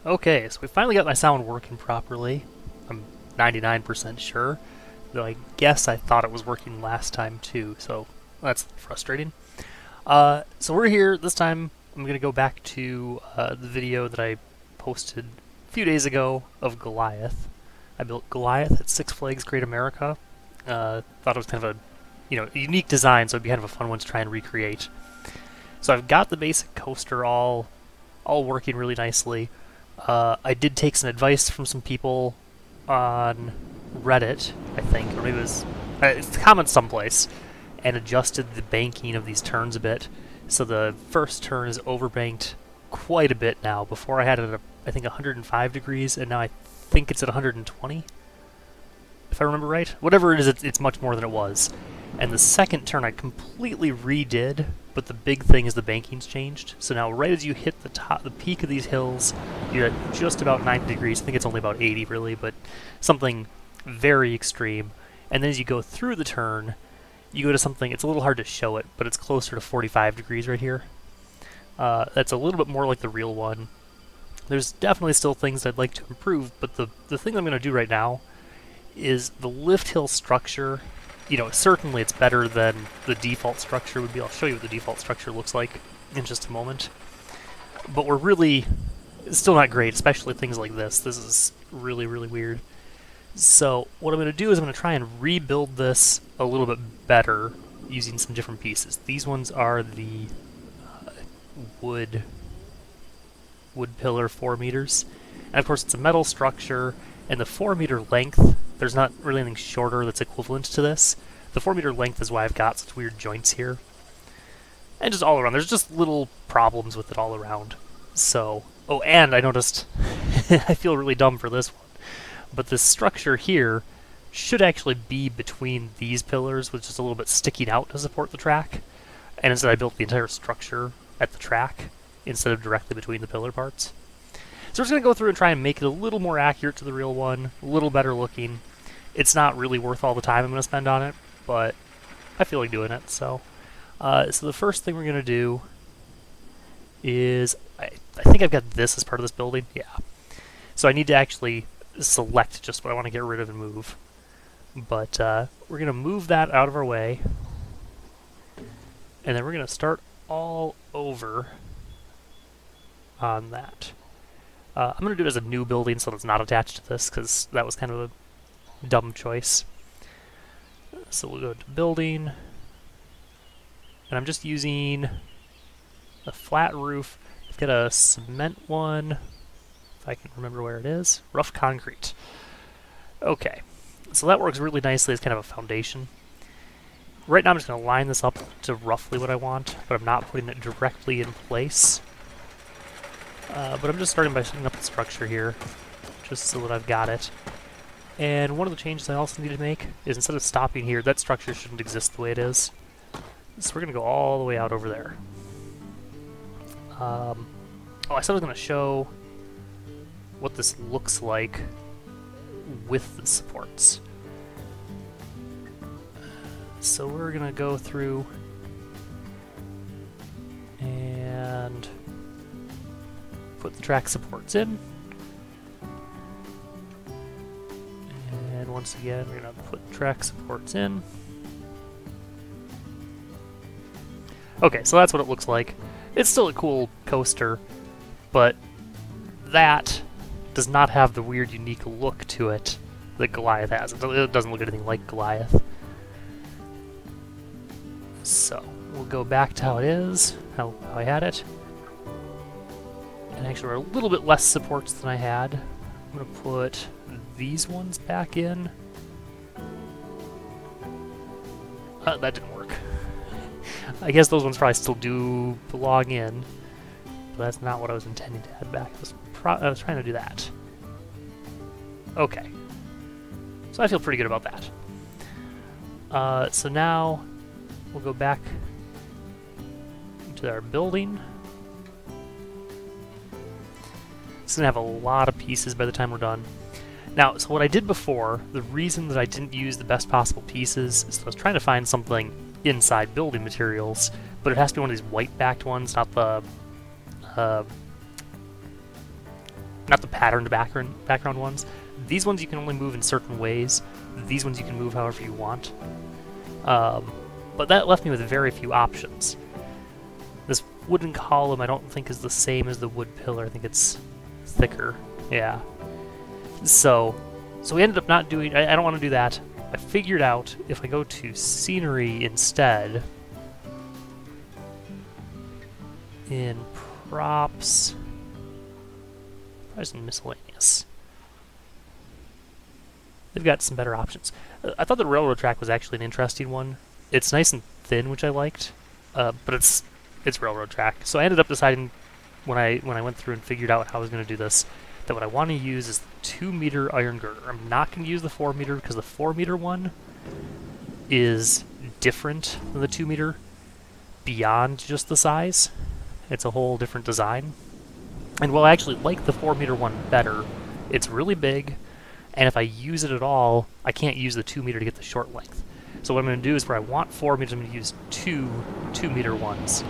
Okay, so we finally got my sound working properly. I'm 99% sure, though I guess I thought it was working last time too, so that's frustrating. So we're here. This time I'm going to go back to the video that I posted a few days ago of Goliath. I built Goliath at Six Flags Great America. Thought it was kind of a unique design, so it'd be kind of a fun one to try and recreate. So I've got the basic coaster all working really nicely. I did take some advice from some people on Reddit, I think, or maybe it's comments someplace, and adjusted the banking of these turns a bit. So the first turn is overbanked quite a bit now. Before I had it at, I think, 105 degrees, and now I think it's at 120, if I remember right. Whatever it is, it's much more than it was. And the second turn I completely redid, but the big thing is the banking's changed. So now right as you hit the peak of these hills, you're at just about 90 degrees. I think it's only about 80 really, but something very extreme. And then as you go through the turn, you go to something, it's a little hard to show it, but it's closer to 45 degrees right here. That's a little bit more like the real one. There's definitely still things I'd like to improve, but the thing I'm going to do right now is the lift hill structure. Certainly it's better than the default structure would be. I'll show you what the default structure looks like in just a moment. But it's still not great, especially things like this. This is really, really weird. So what I'm going to do is I'm going to try and rebuild this a little bit better using some different pieces. These ones are the wood pillar 4 meters. And of course it's a metal structure, and the 4 meter length, there's not really anything shorter that's equivalent to this. The 4 meter length is why I've got such weird joints here. And just all around, there's just little problems with it all around. So, oh, and I noticed, I feel really dumb for this one, but this structure here should actually be between these pillars, with just a little bit sticking out to support the track. And instead I built the entire structure at the track, instead of directly between the pillar parts. So we're just going to go through and try and make it a little more accurate to the real one, a little better looking. It's not really worth all the time I'm going to spend on it, but I feel like doing it. So the first thing we're going to do is, I think I've got this as part of this building. Yeah. So I need to actually select just what I want to get rid of and move. But we're going to move that out of our way. And then we're going to start all over on that. I'm going to do it as a new building so that it's not attached to this, because that was kind of a dumb choice. So we'll go to building, and I'm just using a flat roof. I've got a cement one, if I can remember where it is. Rough concrete. Okay, so that works really nicely as kind of a foundation. Right now I'm just going to line this up to roughly what I want, but I'm not putting it directly in place. But I'm just starting by setting up the structure here, just so that I've got it. And one of the changes I also need to make is, instead of stopping here, that structure shouldn't exist the way it is. So we're going to go all the way out over there. I said I was going to show what this looks like with the supports. So we're going to go through and put the track supports in. And once again, we're going to put track supports in. Okay, so that's what it looks like. It's still a cool coaster, but that does not have the weird, unique look to it that Goliath has. It doesn't look anything like Goliath. So, we'll go back to how it is, how I had it. And actually, we're a little bit less supports than I had. I'm going to put these ones back in. That didn't work. I guess those ones probably still do belong in, but that's not what I was intending to add back. I was trying to do that. Okay. So I feel pretty good about that. So now we'll go back to our building. It's going to have a lot of pieces by the time we're done. Now, so what I did before, the reason that I didn't use the best possible pieces is that I was trying to find something inside building materials, but it has to be one of these white-backed ones, not not the patterned background ones. These ones you can only move in certain ways. These ones you can move however you want. But that left me with very few options. This wooden column I don't think is the same as the wood pillar. I think it's thicker. Yeah. So we ended up not doing... I don't want to do that. I figured out if I go to scenery instead, in props, there's miscellaneous. They've got some better options. I thought the railroad track was actually an interesting one. It's nice and thin, which I liked, but it's railroad track. So I ended up deciding when I went through and figured out how I was going to do this, that what I want to use is the 2-meter iron girder. I'm not going to use the 4-meter because the 4-meter one is different than the 2-meter beyond just the size. It's a whole different design. And while I actually like the 4-meter one better, it's really big, and if I use it at all, I can't use the 2-meter to get the short length. So what I'm going to do is where I want 4 meters, I'm going to use 2-meter ones,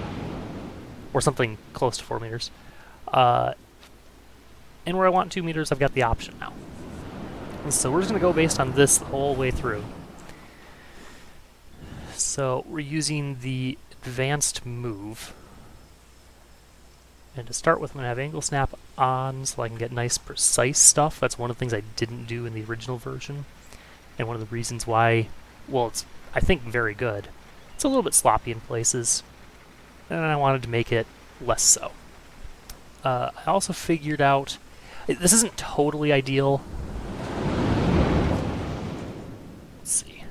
or something close to 4 meters. And where I want 2 meters, I've got the option now. And so we're just going to go based on this the whole way through. So we're using the advanced move. And to start with, I'm going to have angle snap on so I can get nice precise stuff. That's one of the things I didn't do in the original version. And one of the reasons why, well, it's, I think, very good. It's a little bit sloppy in places, and I wanted to make it less so. I also figured out, this isn't totally ideal. Let's see.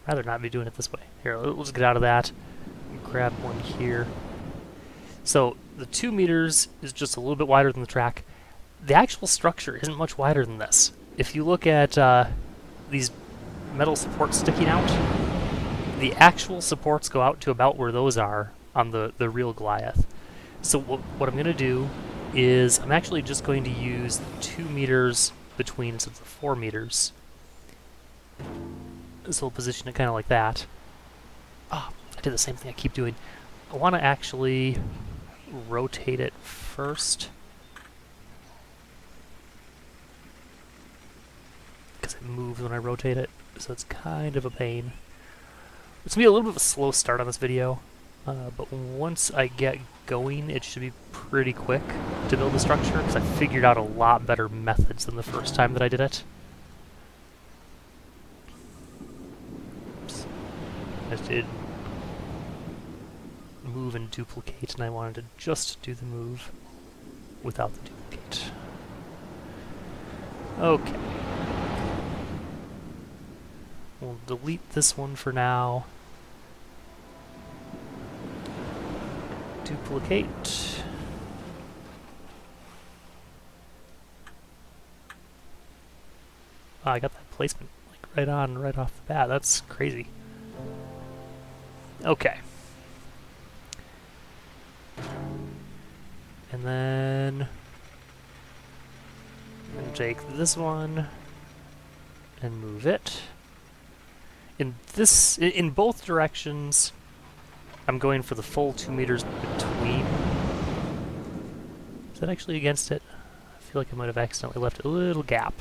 I'd rather not be doing it this way. Here, we'll just get out of that. Grab one here. So the 2 meters is just a little bit wider than the track. The actual structure isn't much wider than this. If you look at these metal supports sticking out, the actual supports go out to about where those are on the real Goliath. So what I'm going to do is I'm actually just going to use 2 meters between instead of the 4 meters. So we'll position it kind of like that. Ah, I did the same thing I keep doing. I want to actually rotate it first, because it moves when I rotate it, so it's kind of a pain. It's going to be a little bit of a slow start on this video, but once I get going, it should be pretty quick to build the structure, because I figured out a lot better methods than the first time that I did it. Oops. I did move and duplicate, and I wanted to just do the move without the duplicate. Okay. We'll delete this one for now. Duplicate. Oh, I got that placement like right off the bat. That's crazy. Okay. And then I'm going to take this one and move it. In both directions, I'm going for the full 2 meters between. Is that actually against it? I feel like I might have accidentally left a little gap.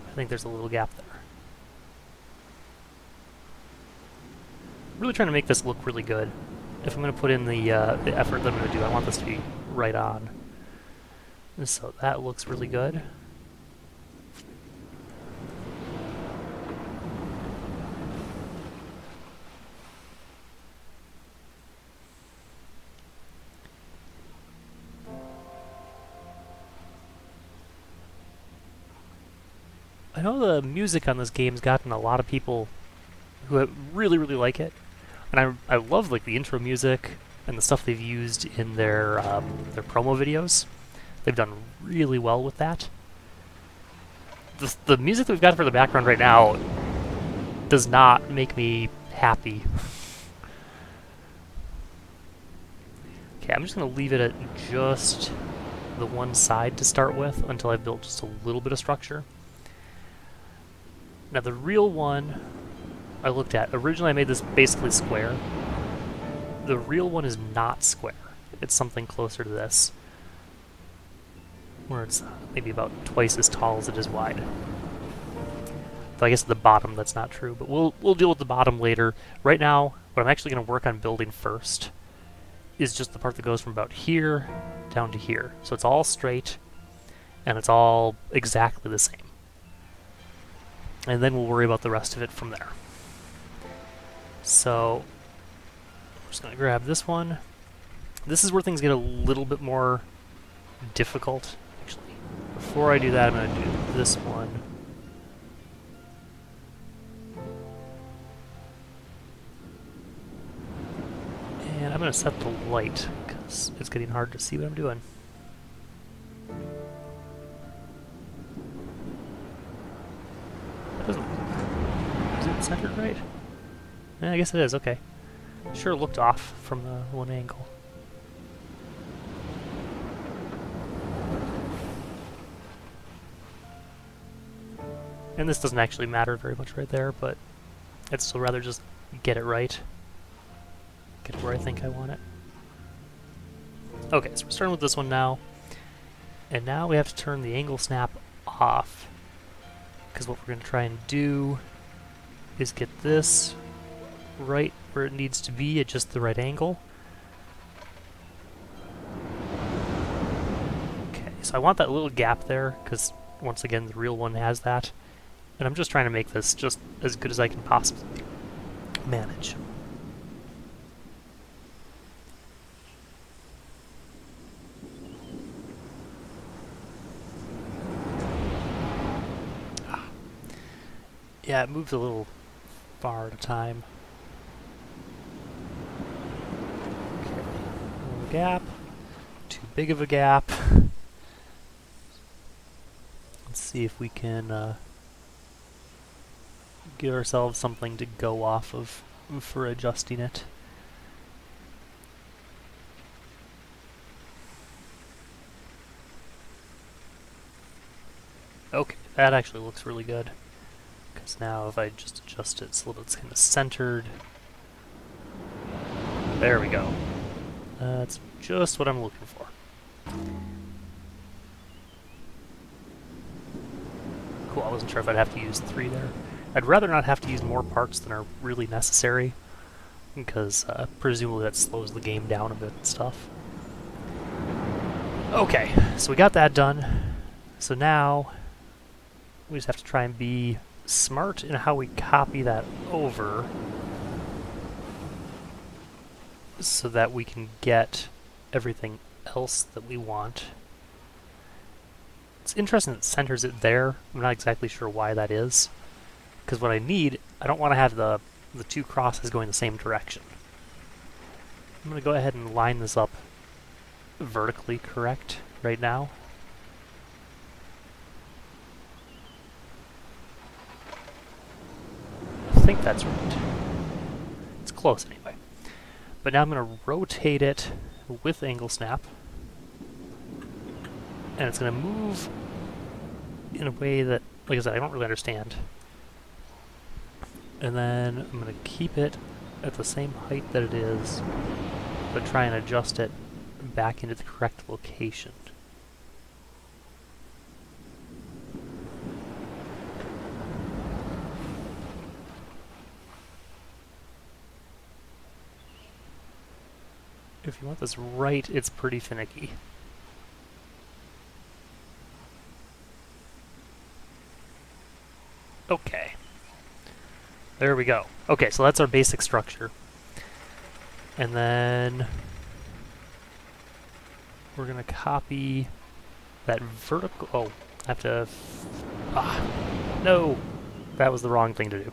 I think there's a little gap there. Really trying to make this look really good. If I'm going to put in the effort that I'm going to do, I want this to be right on. And so that looks really good. I know the music on this game's gotten a lot of people who really, really like it. And I love like the intro music and the stuff they've used in their promo videos. They've done really well with that. The music that we've got for the background right now does not make me happy. Okay, I'm just going to leave it at just the one side to start with until I've built just a little bit of structure. Now the real one I looked at, originally I made this basically square. the real one is not square. It's something closer to this, where it's maybe about twice as tall as it is wide. Though I guess at the bottom that's not true, but we'll deal with the bottom later. Right now, what I'm actually going to work on building first is just the part that goes from about here down to here. So it's all straight, and it's all exactly the same. And then we'll worry about the rest of it from there. So I'm just going to grab this one. This is where things get a little bit more difficult, actually. Before I do that, I'm going to do this one. And I'm going to set the light, because it's getting hard to see what I'm doing. That doesn't... Is it centered right? Yeah, I guess it is, okay. Sure looked off from the one angle. And this doesn't actually matter very much right there, but I'd still rather just get it right. Get it where I think I want it. Okay, so we're starting with this one now. And now we have to turn the angle snap off. Because what we're going to try and do is get this right where it needs to be at just the right angle. Okay, so I want that little gap there, because once again the real one has that. And I'm just trying to make this just as good as I can possibly manage. Yeah, it moves a little far at a time. Okay, a little gap. Too big of a gap. Let's see if we can give ourselves something to go off of for adjusting it. Okay, that actually looks really good. Because now if I just adjust it so that it's kind of centered. There we go. That's just what I'm looking for. Cool, I wasn't sure if I'd have to use 3 there. I'd rather not have to use more parts than are really necessary, because presumably that slows the game down a bit and stuff. Okay, so we got that done. So now we just have to try and be smart in how we copy that over so that we can get everything else that we want. It's interesting that it centers it there. I'm not exactly sure why that is. Because what I need, I don't want to have the 2 crosses going the same direction. I'm going to go ahead and line this up vertically correct right now. I think that's right. It's close anyway. But now I'm going to rotate it with angle snap. And it's going to move in a way that, like I said, I don't really understand. And then I'm going to keep it at the same height that it is, but try and adjust it back into the correct location. If you want this right, it's pretty finicky. Okay. There we go. Okay, so that's our basic structure. And then we're going to copy that vertical... Oh, I have to... no! That was the wrong thing to do.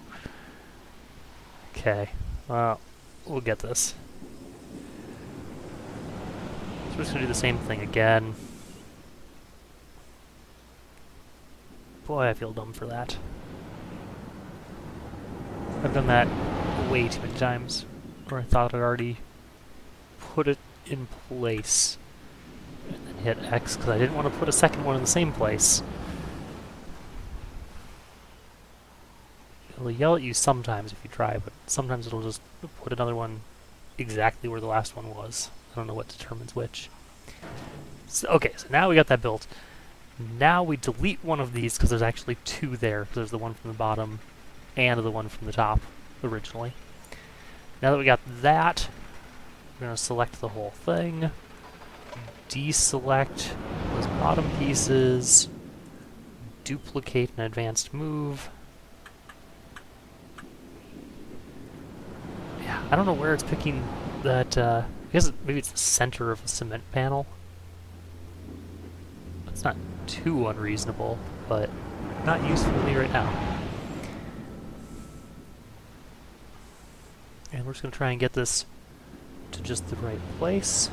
Okay. Well, we'll get this. So we're just going to do the same thing again. Boy, I feel dumb for that. I've done that way too many times, where I thought I'd already put it in place, and then hit X, because I didn't want to put a second one in the same place. It'll yell at you sometimes if you try, but sometimes it'll just put another one exactly where the last one was. I don't know what determines which. So, okay, so now we got that built. Now we delete one of these because there's actually two there. Because there's the one from the bottom and the one from the top originally. Now that we got that, we're going to select the whole thing, deselect those bottom pieces, duplicate an advanced move. Yeah, I don't know where it's picking that, I guess maybe it's the center of the cement panel. It's not too unreasonable, but not useful to me right now. And we're just going to try and get this to just the right place.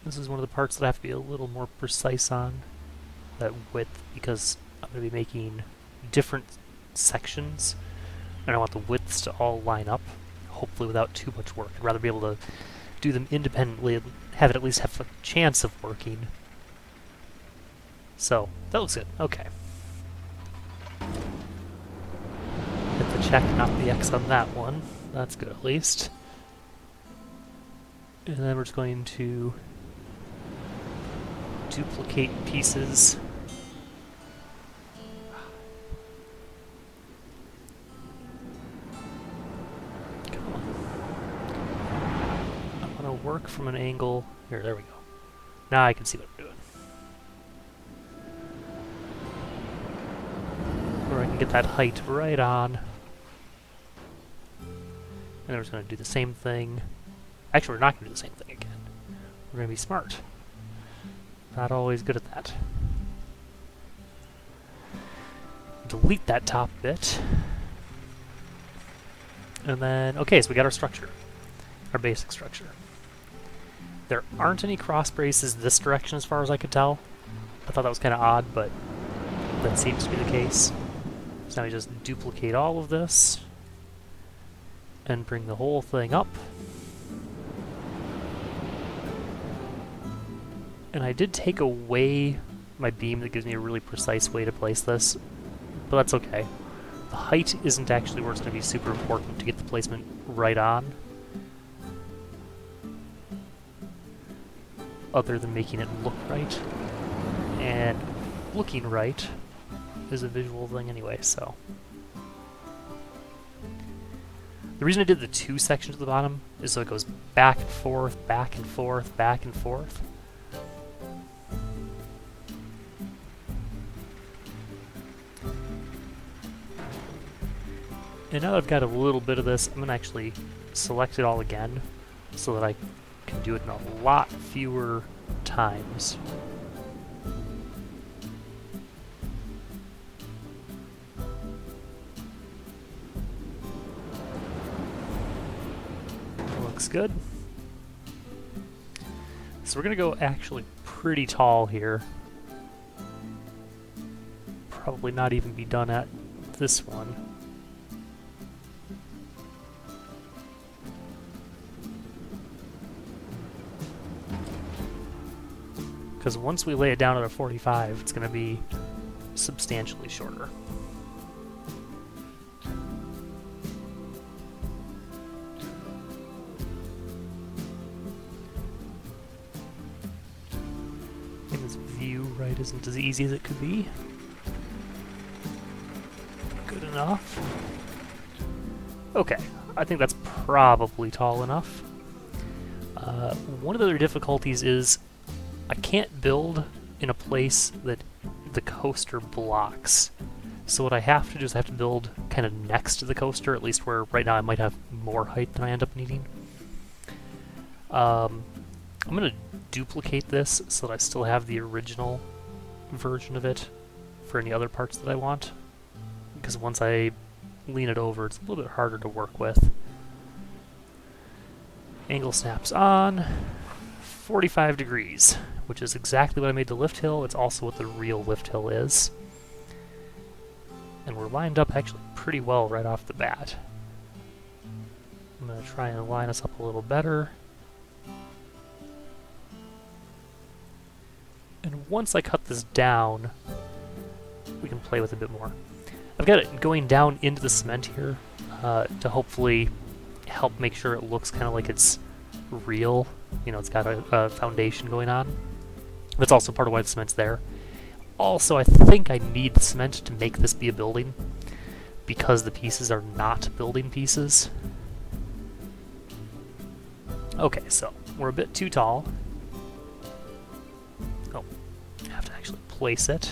This is one of the parts that I have to be a little more precise on, that width, because I'm going to be making different sections, and I want the widths to all line up, hopefully without too much work. I'd rather be able to do them independently and have it at least have a chance of working. So, that looks good. Okay. Hit the check, not the X on that one. That's good at least. And then we're just going to duplicate pieces. Come on. I want to work from an angle. Here, there we go. Now I can see what I'm doing. Where I can get that height right on. And then we're just going to do the same thing. Actually, we're not going to do the same thing again. We're going to be smart. Not always good at that. Delete that top bit. And then, okay, so we got our structure. Our basic structure. There aren't any cross braces this direction as far as I could tell. I thought that was kind of odd, but that seems to be the case. So now we just duplicate all of this and bring the whole thing up. And I did take away my beam that gives me a really precise way to place this, but that's okay. The height isn't actually where it's going to be super important to get the placement right on, other than making it look right. And looking right is a visual thing anyway, so. The reason I did the two sections at the bottom is so it goes back and forth, back and forth, back and forth. And now that I've got a little bit of this, I'm going to actually select it all again so that I can do it in a lot fewer times. Looks good. So we're going to go actually pretty tall here. Probably not even be done at this one. Because once we lay it down at a 45, it's going to be substantially shorter. And this view right isn't as easy as it could be. Good enough. Okay, I think that's probably tall enough. One of the other difficulties is I can't build in a place that the coaster blocks. So what I have to do is I have to build kind of next to the coaster, at least where right now I might have more height than I end up needing. I'm going to duplicate this so that I still have the original version of it for any other parts that I want. Because once I lean it over, it's a little bit harder to work with. Angle snaps on. 45 degrees, which is exactly what I made the lift hill. It's also what the real lift hill is. And we're lined up actually pretty well right off the bat. I'm going to try and line us up a little better. And once I cut this down, we can play with it a bit more. I've got it going down into the cement here to hopefully help make sure it looks kind of like it's real. You know, it's got a foundation going on. That's also part of why the cement's there. Also, I think I need cement to make this be a building because the pieces are not building pieces. Okay, so we're a bit too tall. Oh, I have to actually place it.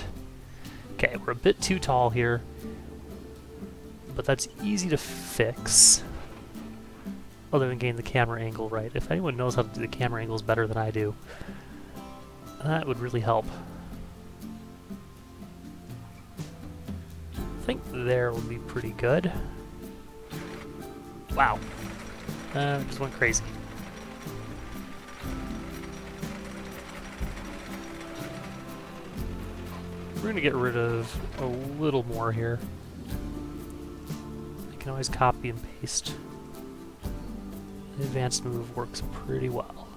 Okay, we're a bit too tall here, but that's easy to fix. Other than getting the camera angle right. If anyone knows how to do the camera angles better than I do, that would really help. I think there would be pretty good. Wow. Just went crazy. We're going to get rid of a little more here. I can always copy and paste. The advanced move works pretty well.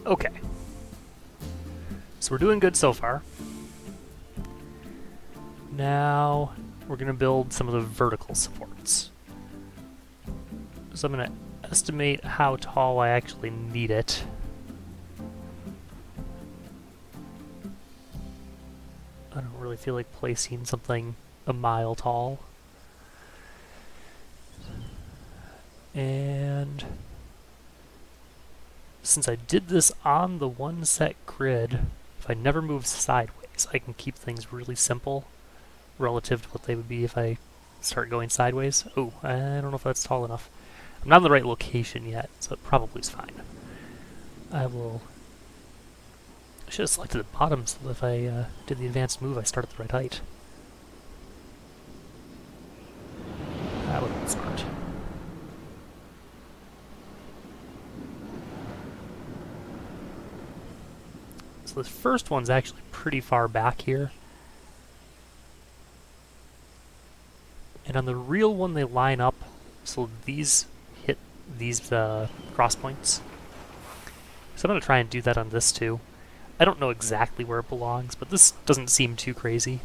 Okay. So we're doing good so far. Now we're going to build some of the vertical supports. So I'm going to estimate how tall I actually need it. I don't really feel like placing something a mile tall. And since I did this on the one set grid, if I never move sideways, I can keep things really simple relative to what they would be if I start going sideways. Oh, I don't know if that's tall enough. I'm not in the right location yet, so it probably is fine. I should have selected the bottom so that if I did the advanced move, I start at the right height. That would have been smart. So this first one's actually pretty far back here. And on the real one, they line up, so these hit these cross points. So I'm going to try and do that on this too. I don't know exactly where it belongs, but this doesn't seem too crazy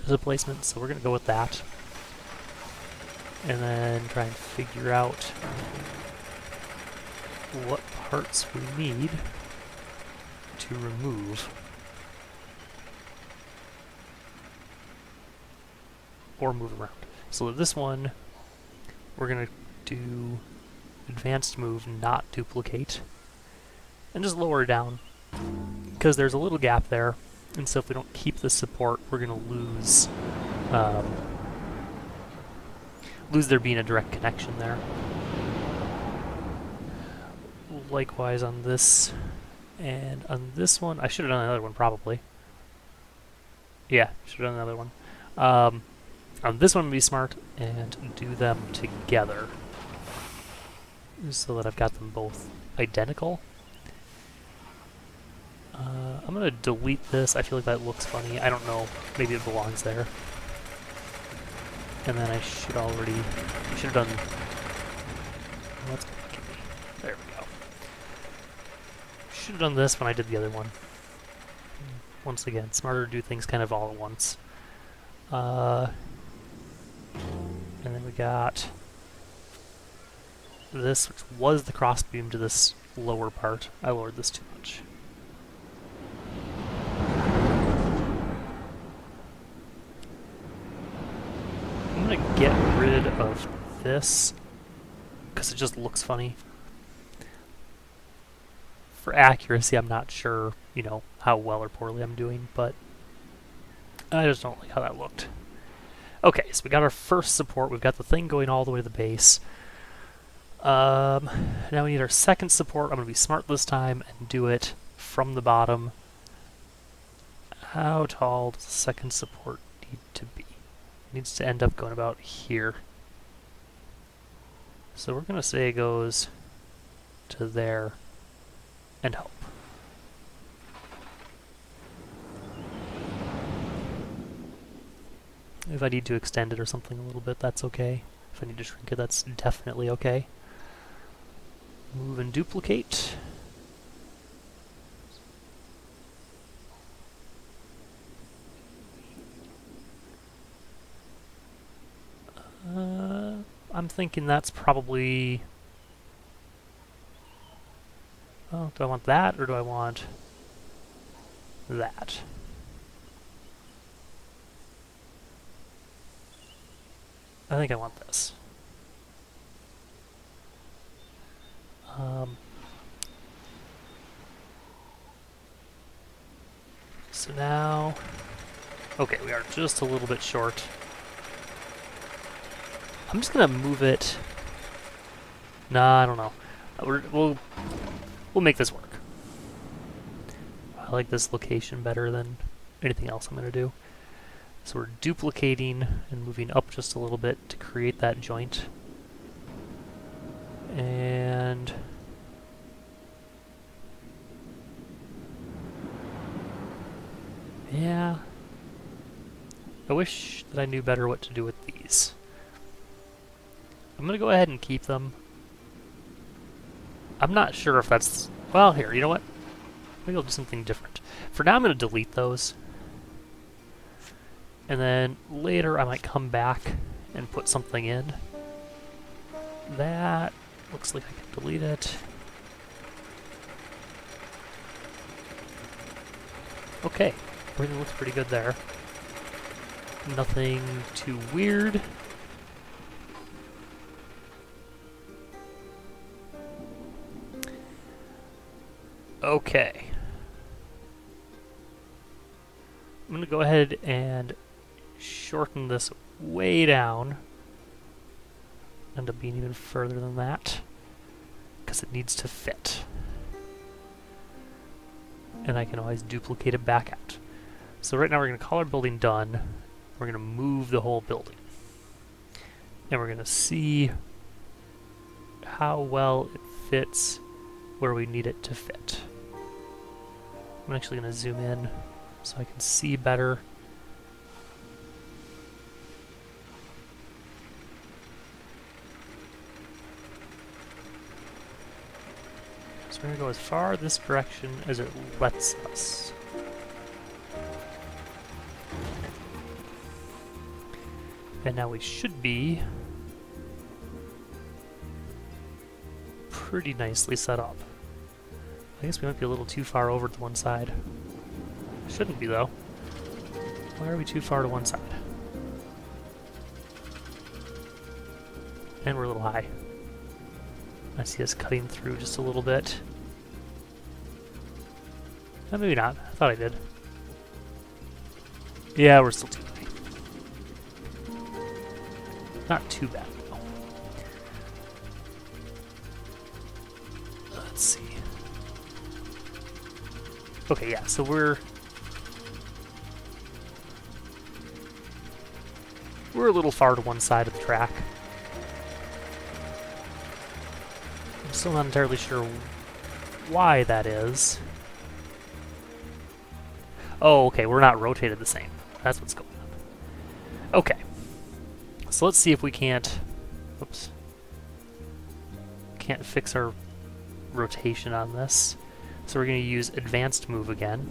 as a placement, so we're going to go with that. And then try and figure out what parts we need to remove. Or move around. So this one, we're going to do advanced move, not duplicate. And just lower it down. Because there's a little gap there. And so if we don't keep the support, we're going to lose there being a direct connection there. Likewise on this, and on this one, I should have done another one probably. Yeah, should have done another one. On this one, be smart and do them together so that I've got them both identical. I'm going to delete this. I feel like that looks funny. I don't know. Maybe it belongs there. And then I should have done... Let's go. There we go. Should have done this when I did the other one. Once again, smarter to do things kind of all at once. And then we got this, which was the crossbeam to this lower part. I lowered this too much. I'm going to get rid of this because it just looks funny. For accuracy, I'm not sure, you know, how well or poorly I'm doing, but I just don't like how that looked. Okay, so we got our first support. We've got the thing going all the way to the base. Now we need our second support. I'm going to be smart this time and do it from the bottom. How tall does the second support need to be? It needs to end up going about here. So we're going to say it goes to there and hope. If I need to extend it or something a little bit, that's okay. If I need to shrink it, that's definitely okay. Move and duplicate. I'm thinking that's probably... Oh, do I want that or do I want that? I think I want this. So now... Okay, we are just a little bit short. I'm just gonna move it... Nah, I don't know. We'll make this work. I like this location better than anything else I'm gonna do. So we're duplicating and moving up just a little bit to create that joint. And... yeah. I wish that I knew better what to do with these. I'm gonna go ahead and keep them. I'm not sure if that's... Well, here, you know what? Maybe I'll do something different. For now, I'm gonna delete those. And then later I might come back and put something in. That looks like I can delete it. Okay, everything looks pretty good there. Nothing too weird. Okay. I'm gonna go ahead and shorten this way down. End up being even further than that, because it needs to fit. And I can always duplicate it back out. So right now we're going to call our building done. We're going to move the whole building. And we're going to see how well it fits where we need it to fit. I'm actually going to zoom in so I can see better. So we're going to go as far this direction as it lets us. And now we should be pretty nicely set up. I guess we might be a little too far over to one side. Shouldn't be though. Why are we too far to one side? And we're a little high. I see us cutting through just a little bit. Maybe not. I thought I did. Yeah, we're still too high. Not too bad, though. Let's see. Okay, yeah, so we're a little far to one side of the track. I'm still not entirely sure why that is. Oh, okay, we're not rotated the same. That's what's going on. Okay. So let's see if we can't... Oops. Can't fix our rotation on this. So we're going to use advanced move again.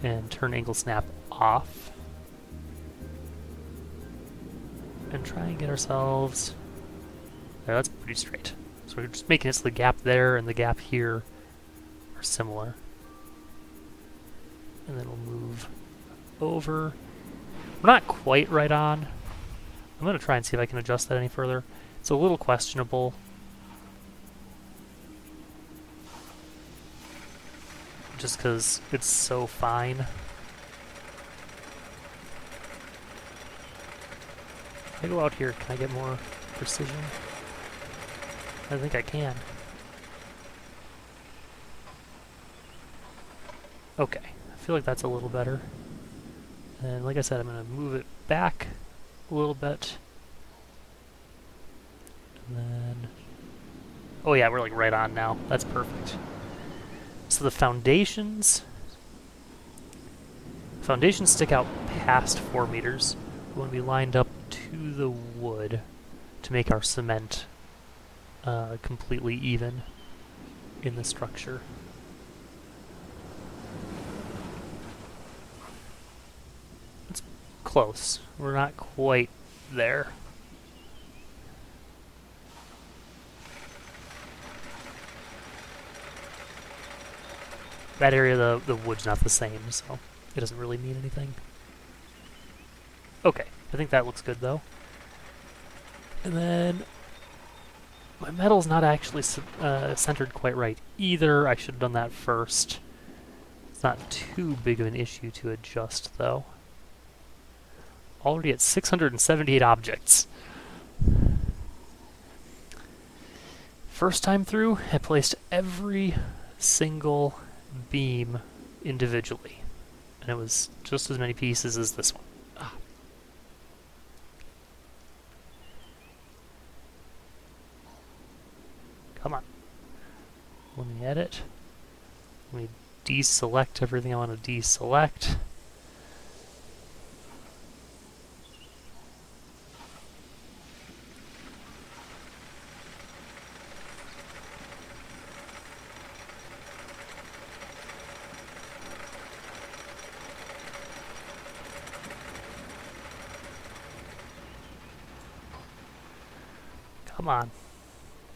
And turn angle snap off. And try and get ourselves... There, that's pretty straight. So we're just making it so the gap there and the gap here are similar. And then we'll move over. We're not quite right on. I'm going to try and see if I can adjust that any further. It's a little questionable. Just because it's so fine. If I go out here, can I get more precision? I think I can. Okay, I feel like that's a little better. And like I said, I'm going to move it back a little bit. And then... Oh yeah, we're like right on now. That's perfect. So the foundations stick out past 4 meters. We want to be lined up to the wood to make our cement completely even in the structure. It's close. We're not quite there. that area, the wood's not the same, so it doesn't really mean anything. Okay, I think that looks good though. And then my metal's not actually centered quite right either. I should have done that first. It's not too big of an issue to adjust though. Already at 678 objects. First time through, I placed every single beam individually. And it was just as many pieces as this one. Ah. Come on. Let me edit. Let me deselect everything I want to deselect. Come on.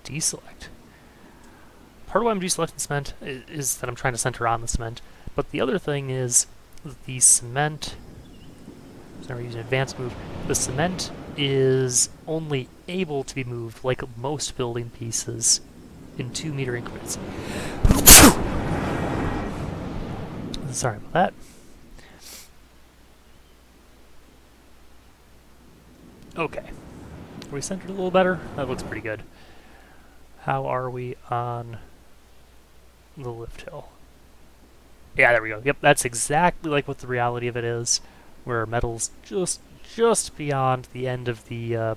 Deselect. Part of why I'm deselecting cement is that I'm trying to center on the cement, but the other thing is the cement, so now we're using advanced move, the cement is only able to be moved, like most building pieces, in 2 meter increments. Sorry about that. Okay. Are we centered a little better? That looks pretty good. How are we on the lift hill? Yeah, there we go. Yep, that's exactly like what the reality of it is, where metal's just beyond the end of the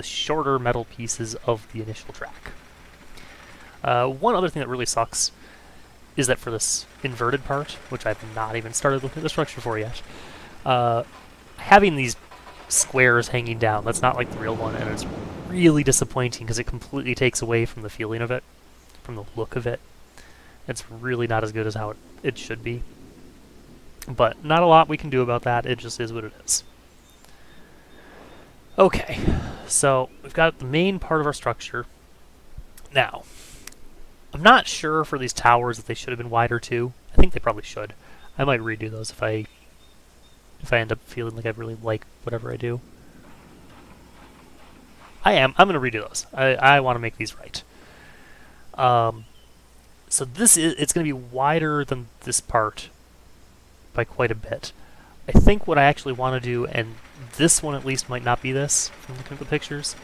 shorter metal pieces of the initial track. One other thing that really sucks is that for this inverted part, which I've not even started looking at the structure for yet, having these squares hanging down, that's not like the real one, and it's really disappointing because it completely takes away from the feeling of it, from the look of it. It's really not as good as how it should be. But not a lot we can do about that, it just is what it is. Okay, so we've got the main part of our structure. Now, I'm not sure for these towers if they should have been wider too. I think they probably should. I might redo those if I end up feeling like I really like whatever I do. I'm going to redo those. I want to make these right. So it's going to be wider than this part by quite a bit. I think what I actually want to do, and this one at least might not be this from looking at the pictures,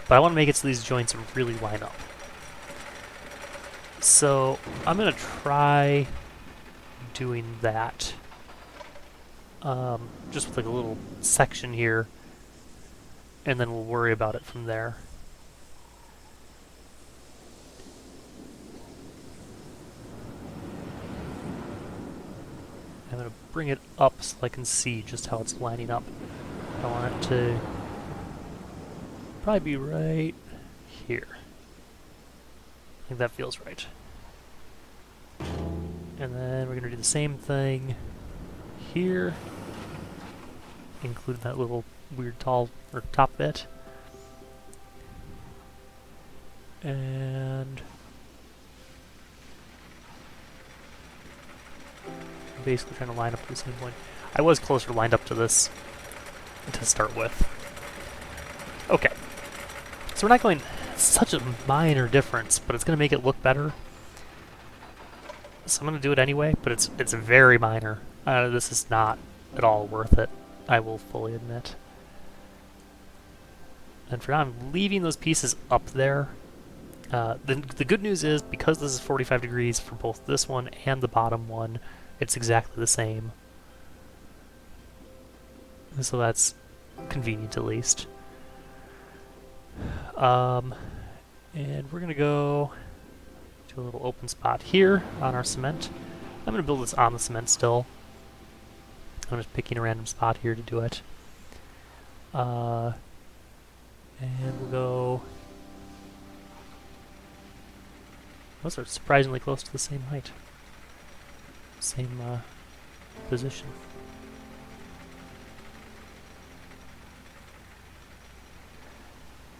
but I want to make it so these joints really line up. So I'm going to try doing that. Just with like a little section here, and then we'll worry about it from there. I'm going to bring it up so I can see just how it's lining up. I want it to probably be right here. I think that feels right. And then we're going to do the same thing here. Include that little weird top bit. And basically trying to line up to the same point. I was closer lined up to this to start with. Okay. So we're not going such a minor difference, but it's going to make it look better. So I'm going to do it anyway, but it's very minor. This is not at all worth it, I will fully admit. And for now, I'm leaving those pieces up there. The good news is, because this is 45 degrees for both this one and the bottom one, it's exactly the same. So that's convenient at least. And we're going to go to a little open spot here on our cement. I'm going to build this on the cement still. I'm just picking a random spot here to do it. And we'll go... Those are surprisingly close to the same height. Same position.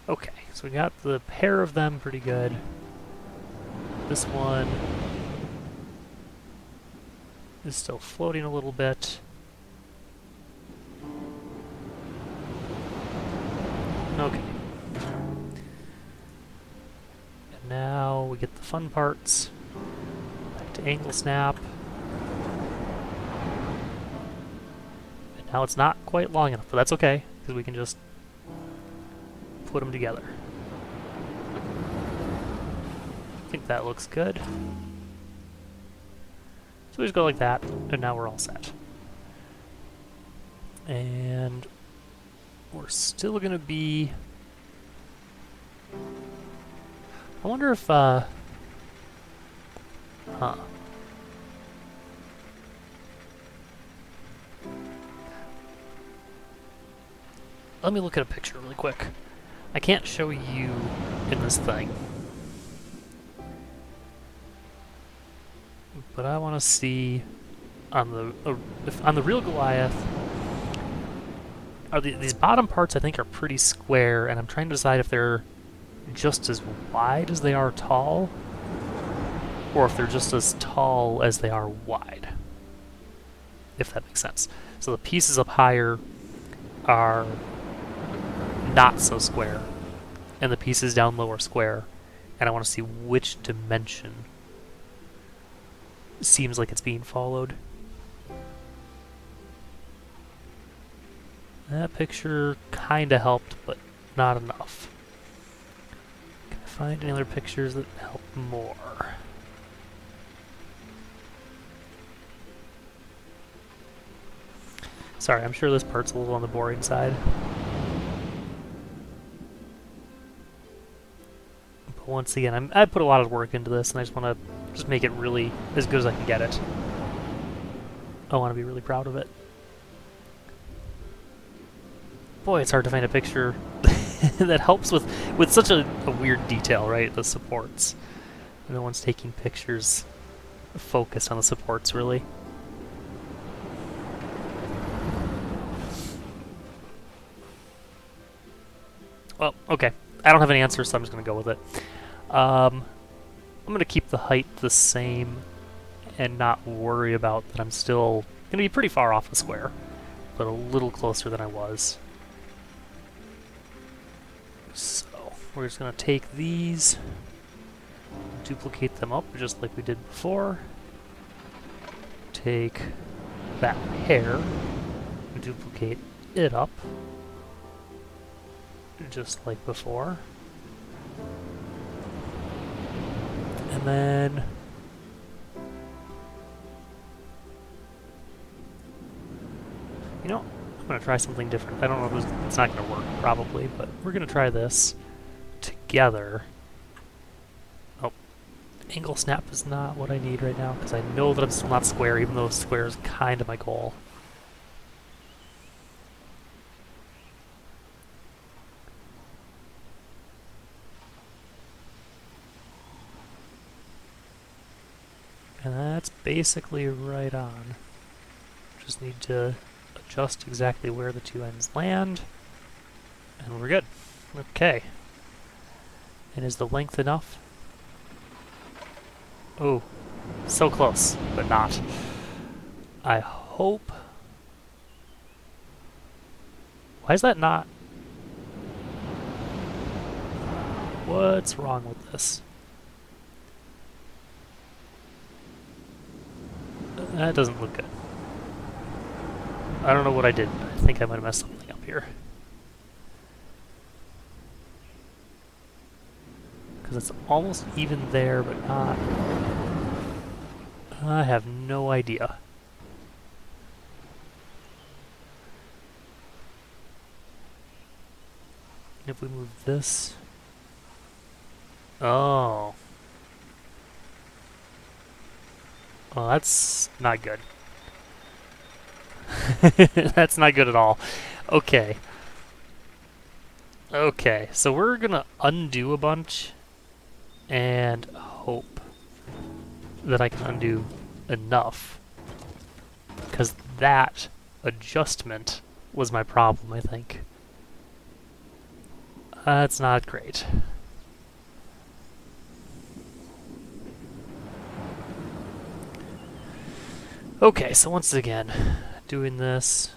Okay, so we got the pair of them pretty good. This one is still floating a little bit. Okay. And now we get the fun parts. Back to angle snap. And now it's not quite long enough, but that's okay, because we can just put them together. I think that looks good. So we just go like that, and now we're all set. And we're still gonna be... I wonder if, Let me look at a picture really quick. I can't show you in this thing. But I want to see on the real Goliath, these bottom parts I think are pretty square, and I'm trying to decide if they're just as wide as they are tall, or if they're just as tall as they are wide, if that makes sense. So the pieces up higher are not so square, and the pieces down low are square, and I want to see which dimension seems like it's being followed. That picture kinda helped, but not enough. Can I find any other pictures that help more? Sorry, I'm sure this part's a little on the boring side. But once again, I put a lot of work into this, and I just want to make it really as good as I can get it. I want to be really proud of it. Boy, it's hard to find a picture that helps with such a weird detail, right? The supports. No one's taking pictures focused on the supports, really. Well, okay. I don't have an answer, so I'm just going to go with it. I'm going to keep the height the same and not worry about that I'm still going to be pretty far off the square, but a little closer than I was. So, we're just going to take these, duplicate them up just like we did before. Take that hair, duplicate it up just like before. And then you know, I'm gonna try something different. I don't know if it's not gonna work probably, but we're gonna try this together. Oh, angle snap is not what I need right now because I know that I'm still not square, even though square is kind of my goal. And that's basically right on. Just need to adjust exactly where the two ends land, and we're good. Okay. And is the length enough? Oh, so close, but not. I hope... Why is that not... What's wrong with this? That doesn't look good. I don't know what I did. I think I might have messed something up here. Because it's almost even there, but not... I have no idea. If we move this... Oh. Well, that's not good. That's not good at all. Okay. Okay, so we're gonna undo a bunch and hope that I can undo enough. Because that adjustment was my problem, I think. That's not great. Okay, so once again, doing this.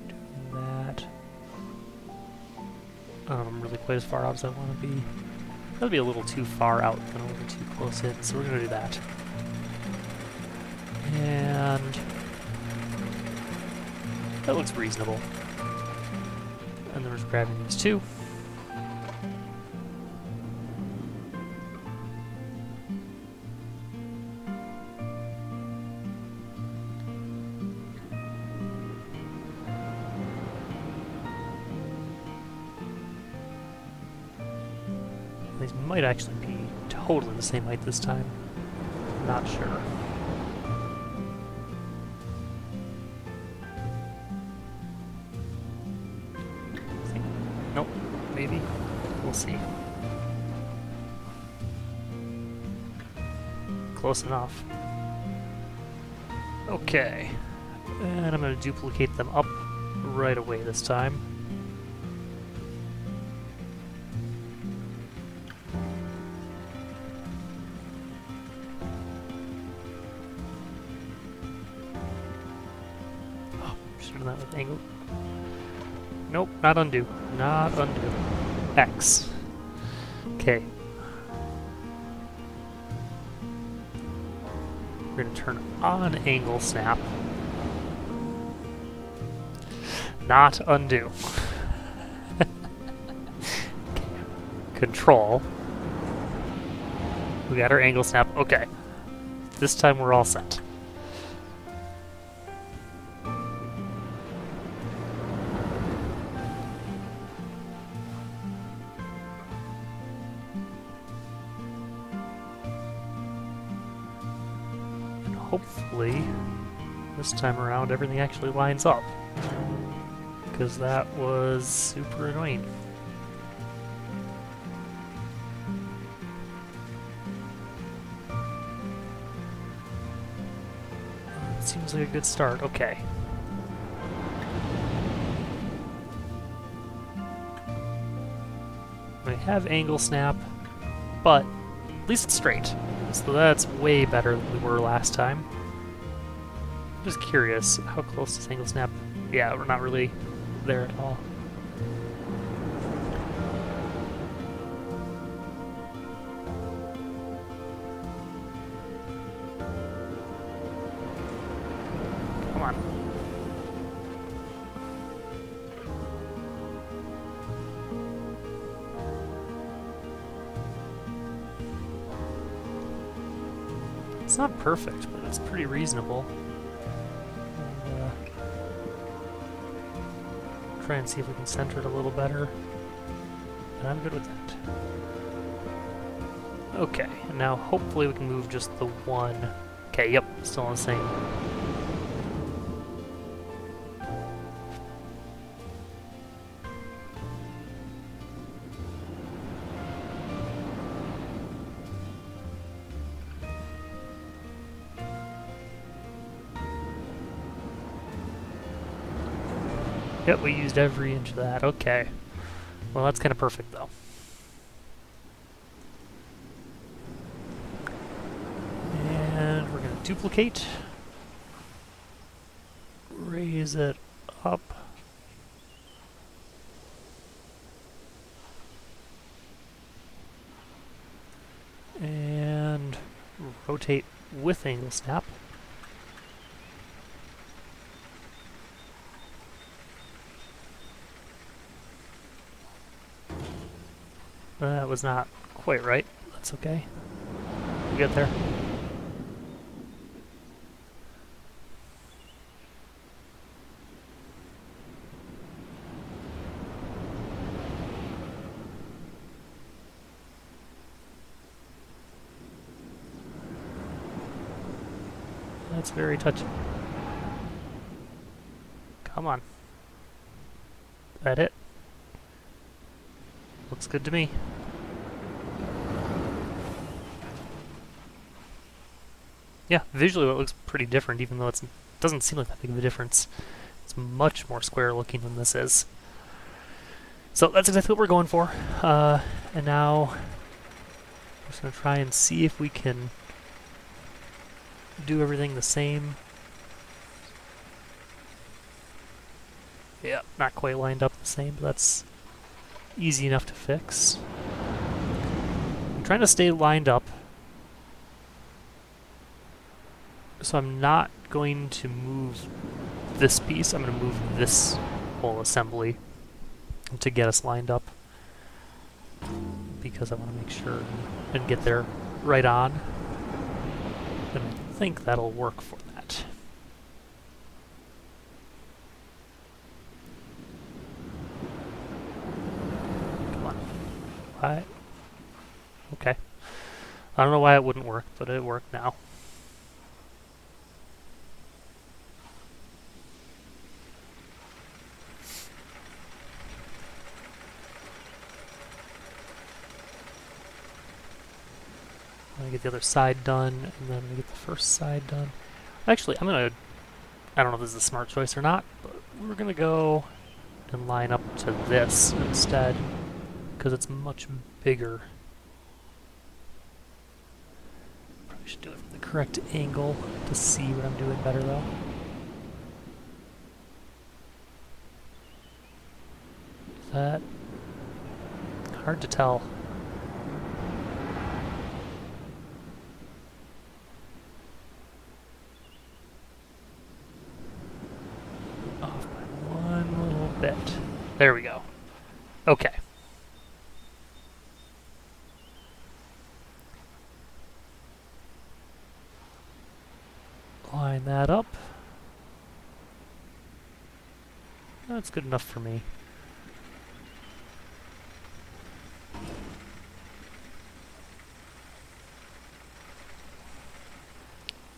Doing that. I'm really quite as far out as I want to be. That'll be a little too far out and a little too close in, so we're going to do that. And that looks reasonable. And then we're just grabbing these two. These might actually be totally the same height this time. Not sure. Nope, maybe. We'll see. Close enough. Okay. And I'm going to duplicate them up right away this time. Oh, should have done that with angle. Nope, not undo. Not undo. X. Okay. We're going to turn on angle snap. Not undo. Control. We got our angle snap. Okay. This time we're all set. And hopefully, this time around everything actually lines up. Because that was super annoying. Seems like a good start. Okay. I have angle snap, but at least it's straight. So that's way better than we were last time. I'm just curious, how close does angle snap? Yeah, we're not really there at all. Come on. It's not perfect, but it's pretty reasonable. Try and see if we can center it a little better. And I'm good with that. Okay, and now hopefully we can move just the one. Okay, yep, still on the same. Yep, we used every inch of that. Okay. Well, that's kind of perfect, though. And we're going to duplicate. Raise it up. And rotate with angle snap. That was not quite right. That's okay. We'll get there. That's very touchy. Come on. That it? Looks good to me. Yeah, visually it looks pretty different, even though it's doesn't seem like that big of a difference. It's much more square looking than this is. So that's exactly what we're going for. And now I'm just going to try and see if we can do everything the same. Yeah, not quite lined up the same, but that's easy enough to fix. I'm trying to stay lined up, so I'm not going to move this piece. I'm going to move this whole assembly to get us lined up, because I want to make sure and get there right on. And I think that'll work for that. Come on. Why? Okay. I don't know why it wouldn't work, but it worked now. I'm gonna get the other side done, and then I'm gonna get the first side done. Actually, I don't know if this is a smart choice or not, but we're gonna go and line up to this instead, because it's much bigger. Probably should do it from the correct angle to see what I'm doing better though. Is that hard to tell? Off by one little bit. There we go. Okay. Line that up. That's good enough for me.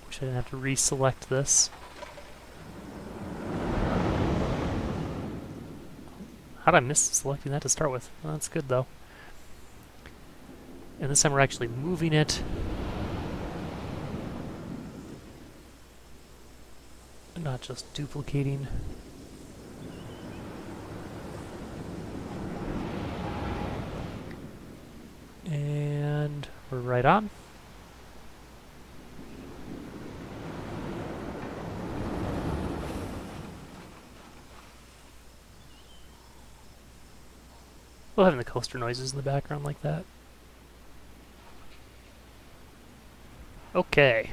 Wish I didn't have to reselect this. How did I miss selecting that to start with? Well, that's good though. And this time we're actually moving it. Not just duplicating. And we're right on. We'll have the coaster noises in the background like that. Okay.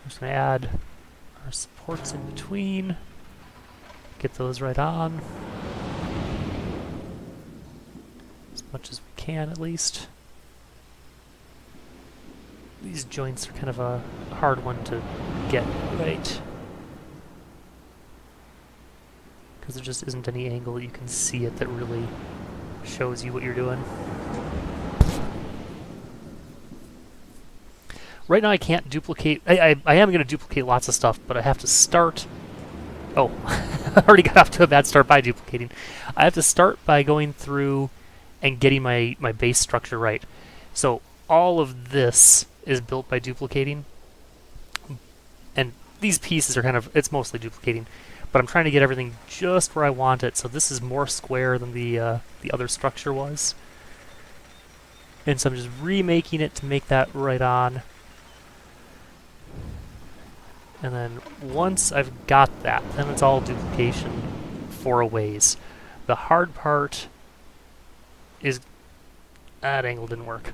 I'm just going to add our supports in between. Get those right on. As much as we can, at least. These joints are kind of a hard one to get right, because there just isn't any angle that you can see it that really shows you what you're doing. Right now I can't duplicate. I am going to duplicate lots of stuff, but I have to start. Oh, I already got off to a bad start by duplicating. I have to start by going through and getting my base structure right. So all of this is built by duplicating, and these pieces are kind of, it's mostly duplicating, but I'm trying to get everything just where I want it. So this is more square than the other structure was, and so I'm just remaking it to make that right on. And then once I've got that, then it's all duplication for a ways. The hard part is, that angle didn't work.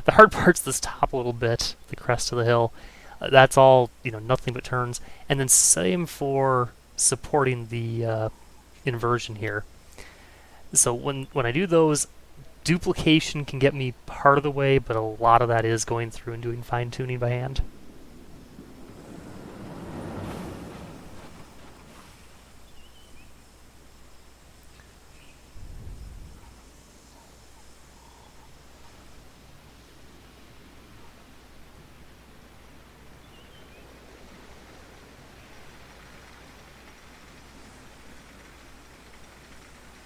The hard part's this top little bit, the crest of the hill. That's all, nothing but turns. And then same for supporting the inversion here. So when I do those, duplication can get me part of the way, but a lot of that is going through and doing fine-tuning by hand.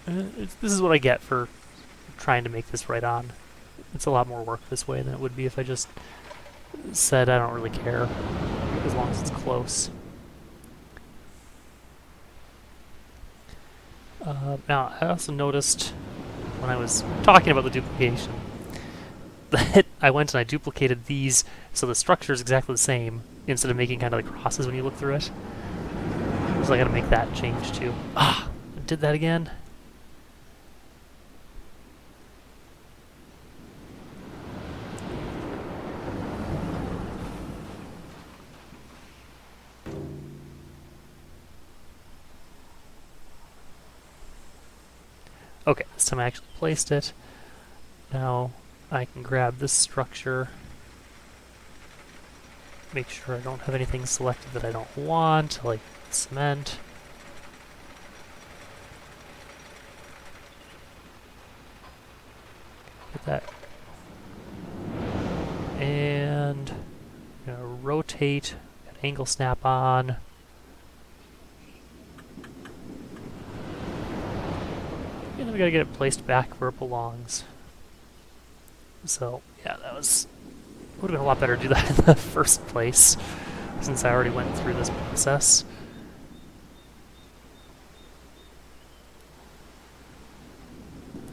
This is what I get for trying to make this right on. It's a lot more work this way than it would be if I just said I don't really care, as long as it's close. Now, I also noticed when I was talking about the duplication that I went and I duplicated these so the structure is exactly the same instead of making kind of like crosses when you look through it. So I gotta make that change too. Ah, I did that again. Okay, this time I actually placed it. Now I can grab this structure, make sure I don't have anything selected that I don't want, like cement. Get that. And I'm gonna rotate, got angle snap on. And then we gotta get it placed back where it belongs. So, yeah, that would have been a lot better to do that in the first place, since I already went through this process.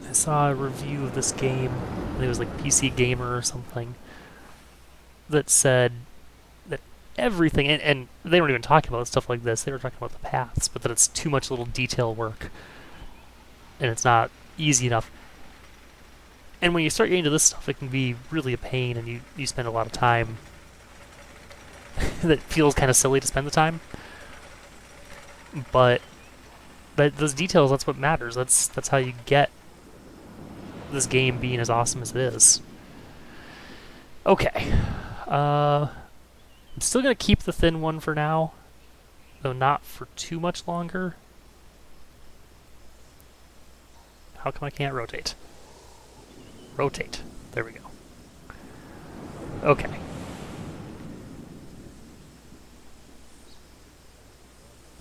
I saw a review of this game, I think it was like PC Gamer or something, that said that everything, and they weren't even talking about stuff like this, they were talking about the paths, but that it's too much little detail work, and it's not easy enough. And when you start getting into this stuff, it can be really a pain, and you spend a lot of time that feels kind of silly to spend the time. But those details, that's what matters. That's how you get this game being as awesome as it is. Okay. I'm still going to keep the thin one for now, though not for too much longer. How come I can't rotate? Rotate. There we go. Okay.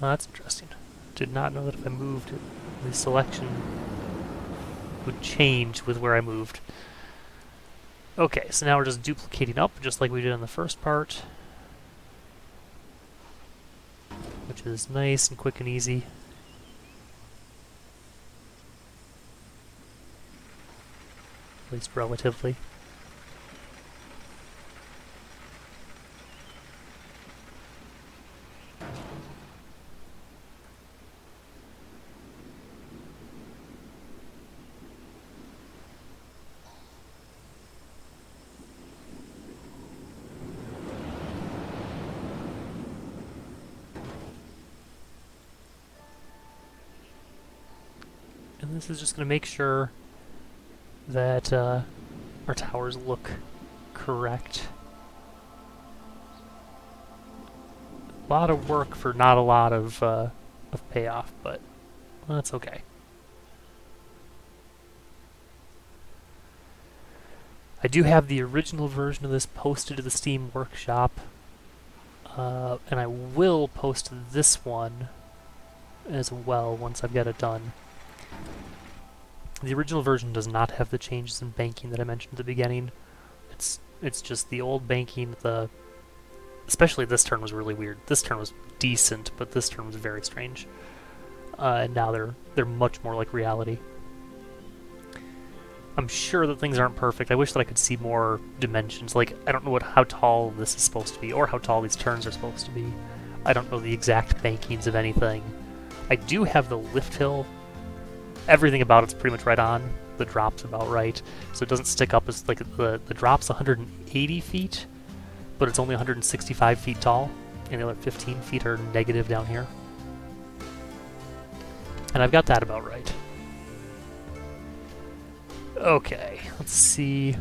Well, that's interesting. Did not know that if I moved, the selection would change with where I moved. Okay, so now we're just duplicating up, just like we did in the first part. Which is nice and quick and easy. At least relatively. And this is just going to make sure that our towers look correct. A lot of work for not a lot of payoff, but that's okay. I do have the original version of this posted to the Steam Workshop, and I will post this one as well once I've got it done. The original version does not have the changes in banking that I mentioned at the beginning. It's just the old banking. Especially this turn was really weird. This turn was decent, but this turn was very strange. And now they're much more like reality. I'm sure that things aren't perfect. I wish that I could see more dimensions. Like, I don't know how tall this is supposed to be, or how tall these turns are supposed to be. I don't know the exact bankings of anything. I do have the lift hill. Everything about it's pretty much right on. The drop's about right. So it doesn't stick up as, like, the drop's 180 feet, but it's only 165 feet tall, and the other 15 feet are negative down here. And I've got that about right. Okay, let's see.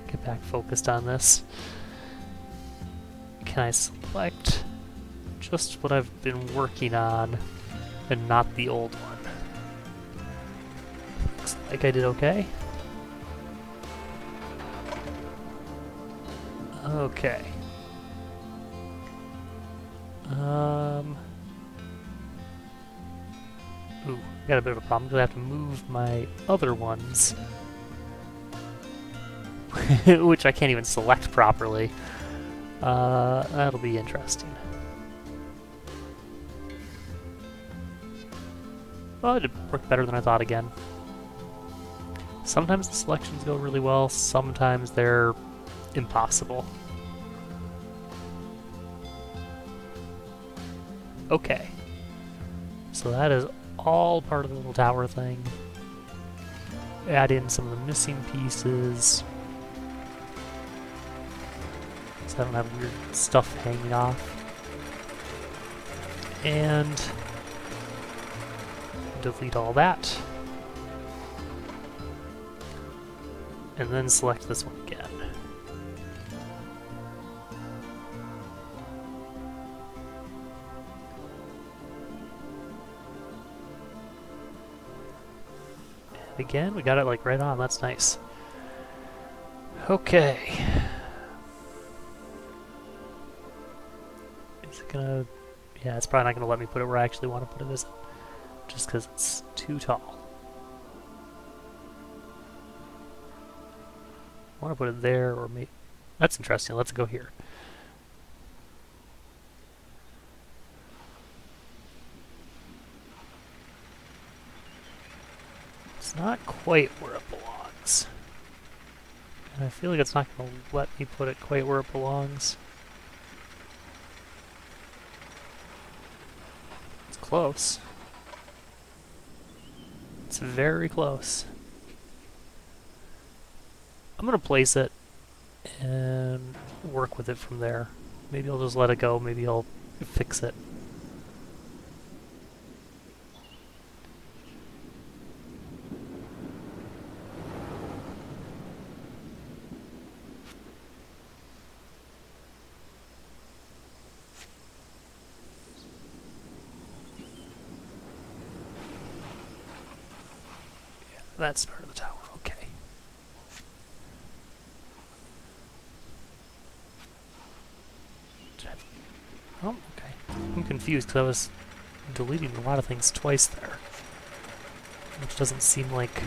Get back focused on this. Can I select just what I've been working on and not the old one? Looks like I did okay. Okay. Ooh, got a bit of a problem because I have to move my other ones, which I can't even select properly. That'll be interesting. Well, it worked better than I thought again. Sometimes the selections go really well, sometimes they're impossible. Okay. So that is all part of the little tower thing. Add in some of the missing pieces, so I don't have weird stuff hanging off. And delete all that. And then select this one again. And again, we got it like right on, that's nice. Okay. Is it gonna... yeah, it's probably not gonna let me put it where I actually want to put it, is it? Just because it's too tall. I want to put it there, or maybe... that's interesting, let's go here. It's not quite where it belongs. And I feel like it's not going to let me put it quite where it belongs. It's close. It's very close. I'm going to place it and work with it from there. Maybe I'll just let it go, maybe I'll fix it. Yeah, that's part of the tower, okay. Oh, okay. I'm confused because I was deleting a lot of things twice there, which doesn't seem like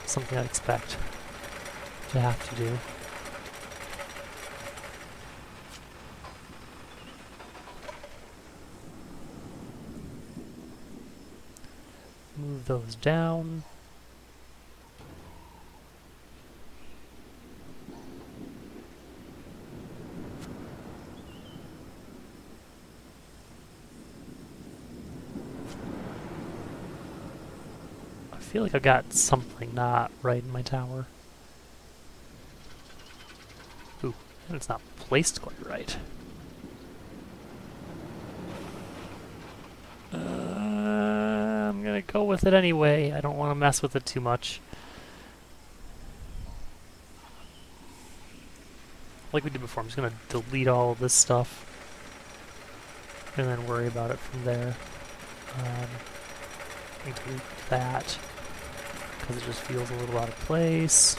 something I'd expect to have to do. Move those down. I feel like I've got something not right in my tower. Ooh, and it's not placed quite right. I'm gonna go with it anyway. I don't want to mess with it too much. Like we did before, I'm just gonna delete all of this stuff and then worry about it from there. Delete that because it just feels a little out of place.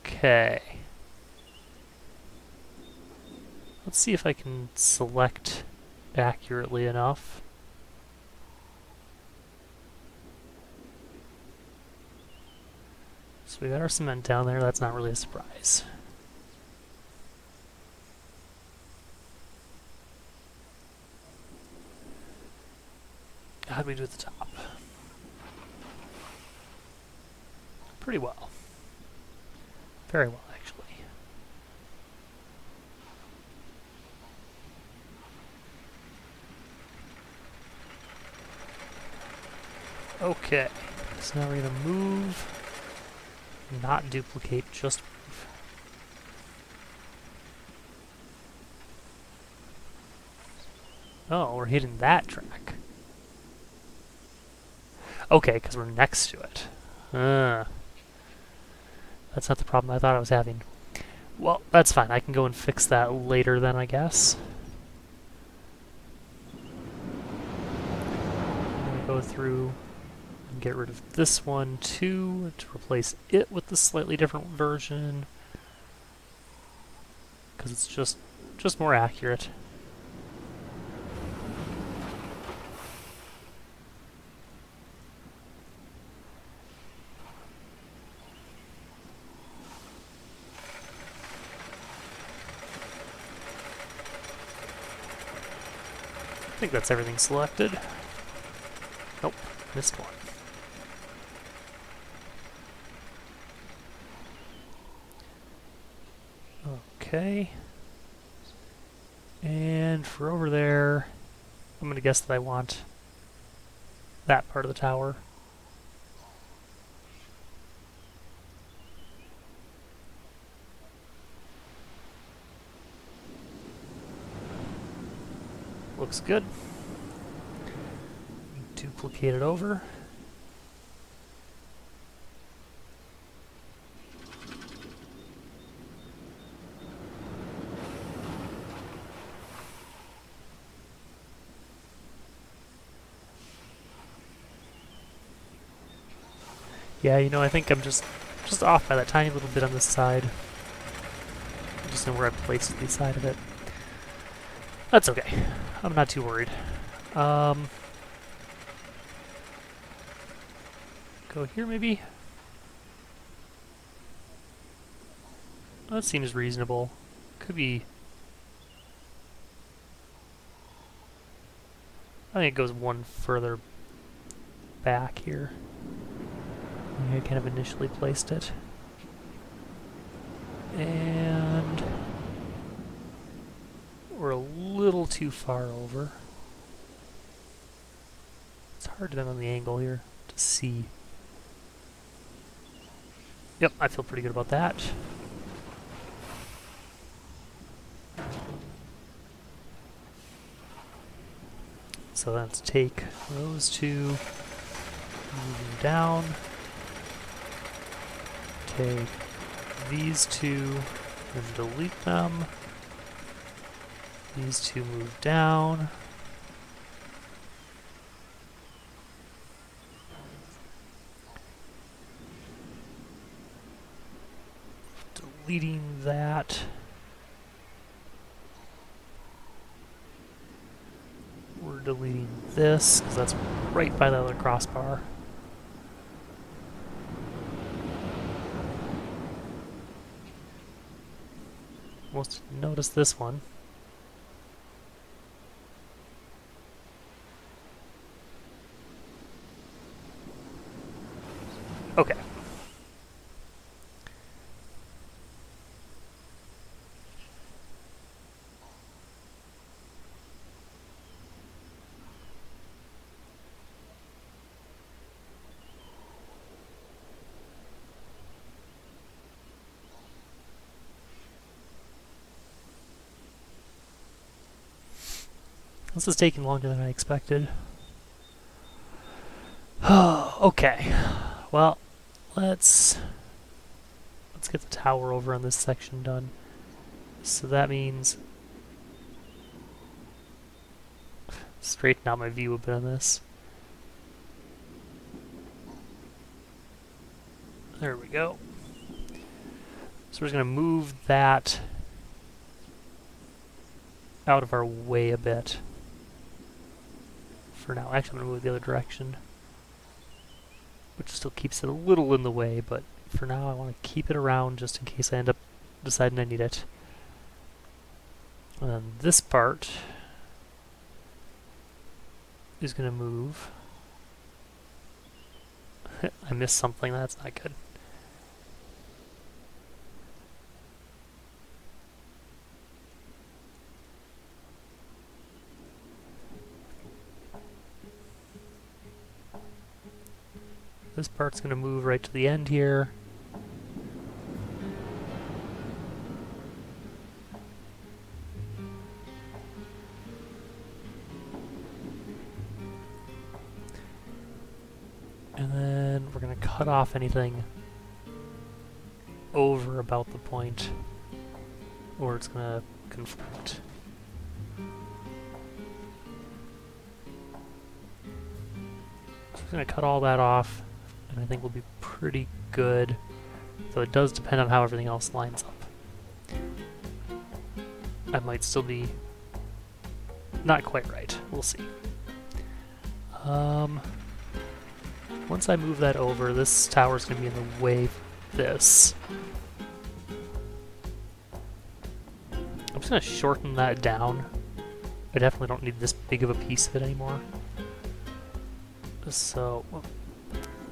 Okay. Let's see if I can select accurately enough. So we got our cement down there, that's not really a surprise. How did we do at the top? Pretty well. Very well, actually. Okay, so now we're going to move, not duplicate, just move. Oh, we're hitting that track. Okay, because we're next to it. That's not the problem I thought I was having. Well, that's fine. I can go and fix that later then, I guess. I'm going to go through and get rid of this one too, to replace it with the slightly different version. because it's just more accurate. I think that's everything selected. Nope, missed one. Okay. And for over there, I'm going to guess that I want that part of the tower. Looks good. Duplicate it over. Yeah, you know, I think I'm just off by that tiny little bit on this side. I just know where I placed the side of it. That's okay. I'm not too worried. Go here, maybe? That seems reasonable. Could be... I think it goes one further back here. I kind of initially placed it. And... we're a little too far over. It's hard to on the angle here to see. Yep, I feel pretty good about that. So let's take those two, move them down. Take these two and delete them. These two move down. Deleting that. We're deleting this, because that's right by the other crossbar. Most notice this one. Okay. This is taking longer than I expected. Okay. Well, let's get the tower over on this section done. So that means straighten out my view a bit on this. There we go. So we're just going to move that out of our way a bit. For now. Actually, I'm going to move the other direction. Which still keeps it a little in the way, but for now I want to keep it around just in case I end up deciding I need it. And then this part is going to move. I missed something, that's not good. This part's going to move right to the end here. And then we're going to cut off anything over about the point, or it's going to conflict. So we're going to cut all that off. And I think we'll be pretty good, though it does depend on how everything else lines up. I might still be not quite right. We'll see. Once I move that over, this tower's going to be in the way of this. I'm just going to shorten that down. I definitely don't need this big of a piece of it anymore. So, well,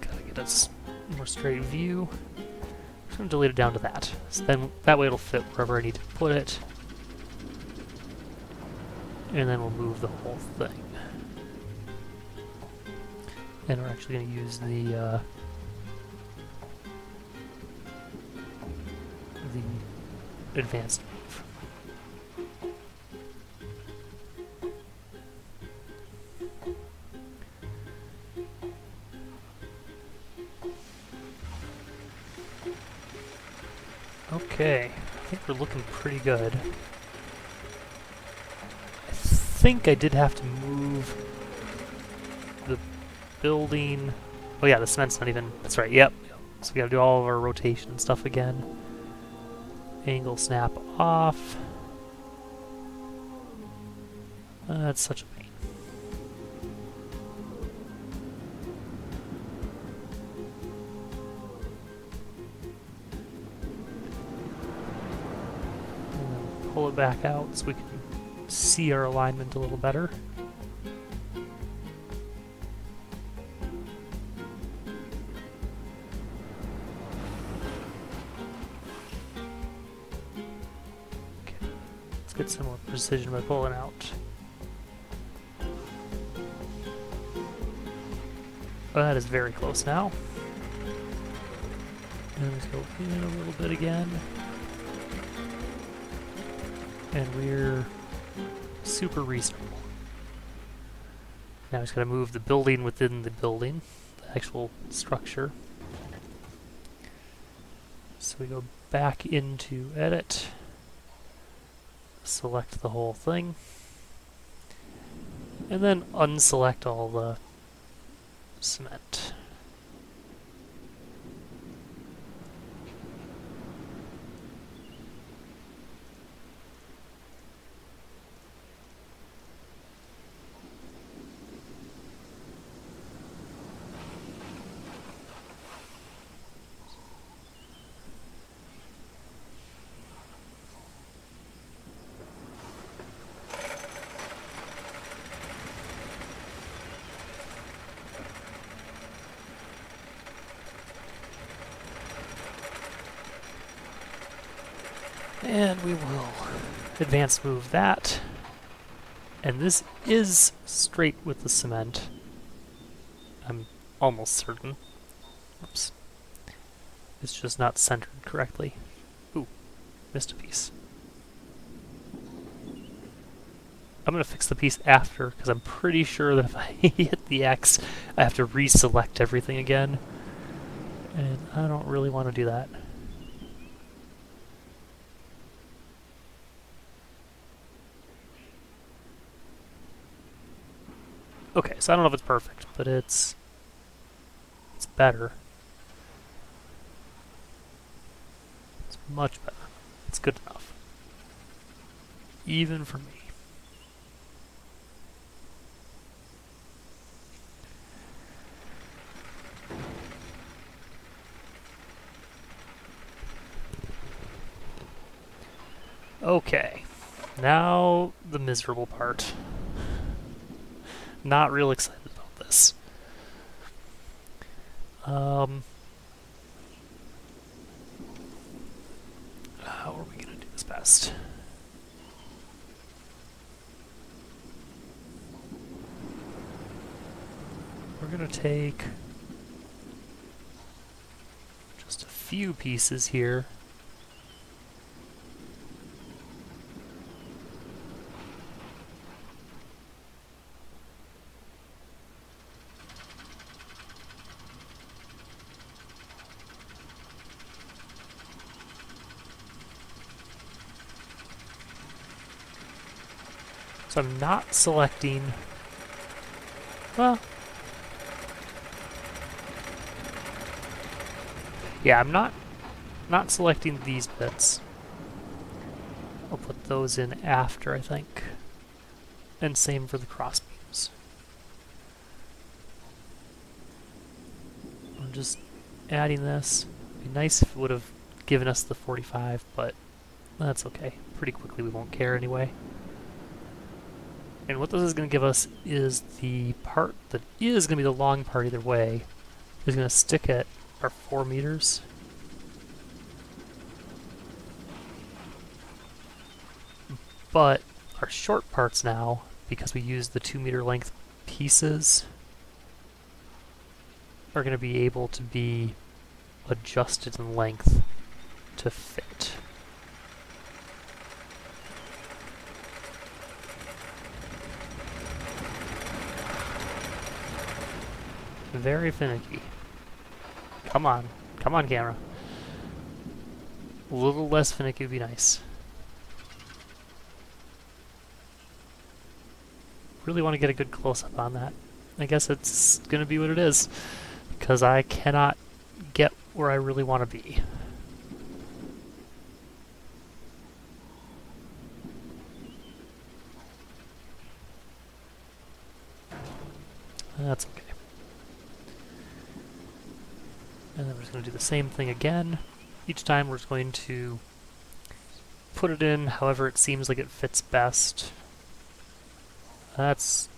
gotta get a more straight view. I'm just going to delete it down to that. So then that way it'll fit wherever I need to put it. And then we'll move the whole thing. And we're actually going to use the advanced move. Okay, I think we're looking pretty good. I think I did have to move the building. Oh yeah, the cement's not even, that's right, yep. So we gotta do all of our rotation and stuff again. Angle snap off. That's such a pain. And then pull it back out so we can see our alignment a little better. Get some more precision by pulling out. Oh, that is very close now. And let's go in a little bit again. And we're super reasonable. Now we just gotta move the building within the building, the actual structure. So we go back into edit. Select the whole thing, and then unselect all the cement. And we will advance move that. And this is straight with the cement. I'm almost certain. Oops. It's just not centered correctly. Ooh, missed a piece. I'm going to fix the piece after, because I'm pretty sure that if I hit the X, I have to reselect everything again. And I don't really want to do that. Okay, so I don't know if it's perfect, but it's better. It's much better. It's good enough. Even for me. Okay, now the miserable part. Not real excited about this. How are we going to do this best? We're going to take just a few pieces here. So I'm not selecting, well, yeah, I'm not selecting these bits. I'll put those in after, I think. And same for the crossbeams. I'm just adding this. It'd be nice if it would have given us the 45, but that's okay. Pretty quickly we won't care anyway. And what this is going to give us is the part that is going to be the long part either way is going to stick at our 4 meters. But our short parts now, because we use the 2 meter length pieces, are going to be able to be adjusted in length to fit. Very finicky. Come on. Come on, camera. A little less finicky would be nice. Really want to get a good close-up on that. I guess it's going to be what it is, because I cannot get where I really want to be. That's okay. And then we're just going to do the same thing again. Each time we're just going to put it in however it seems like it fits best. That's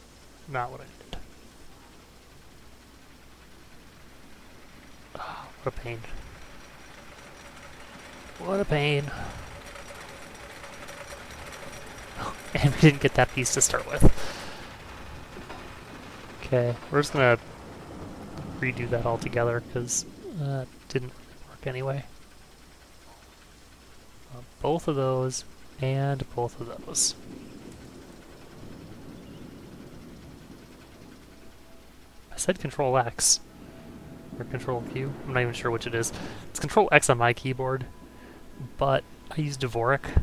not what I did. Oh, what a pain. What a pain. Oh, and we didn't get that piece to start with. Okay, we're just gonna redo that all together because it didn't work anyway. Both of those and both of those. I said Control X or Control Q. I'm not even sure which it is. It's Control X on my keyboard, but I use Dvorak,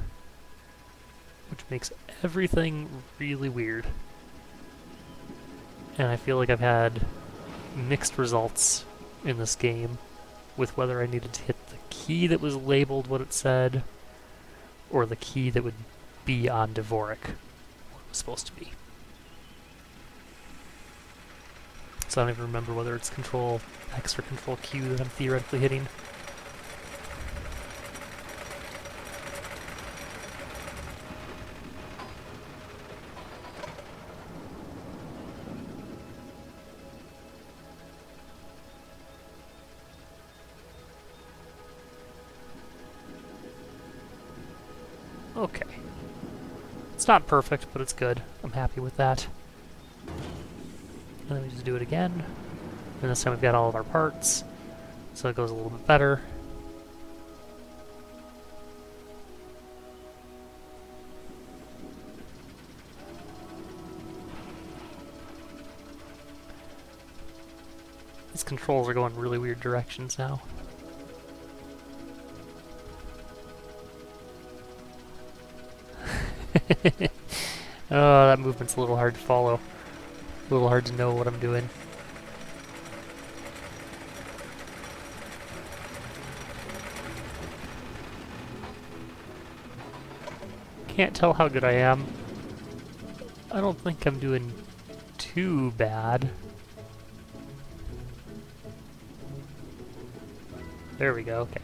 which makes everything really weird. And I feel like I've had mixed results in this game with whether I needed to hit the key that was labeled what it said or the key that would be on Dvorak, what it was supposed to be. So I don't even remember whether it's Control X or Control Q that I'm theoretically hitting. Okay. It's not perfect, but it's good. I'm happy with that. And then we just do it again. And this time we've got all of our parts, so it goes a little bit better. These controls are going really weird directions now. Oh, that movement's a little hard to follow. A little hard to know what I'm doing. Can't tell how good I am. I don't think I'm doing too bad. There we go, okay.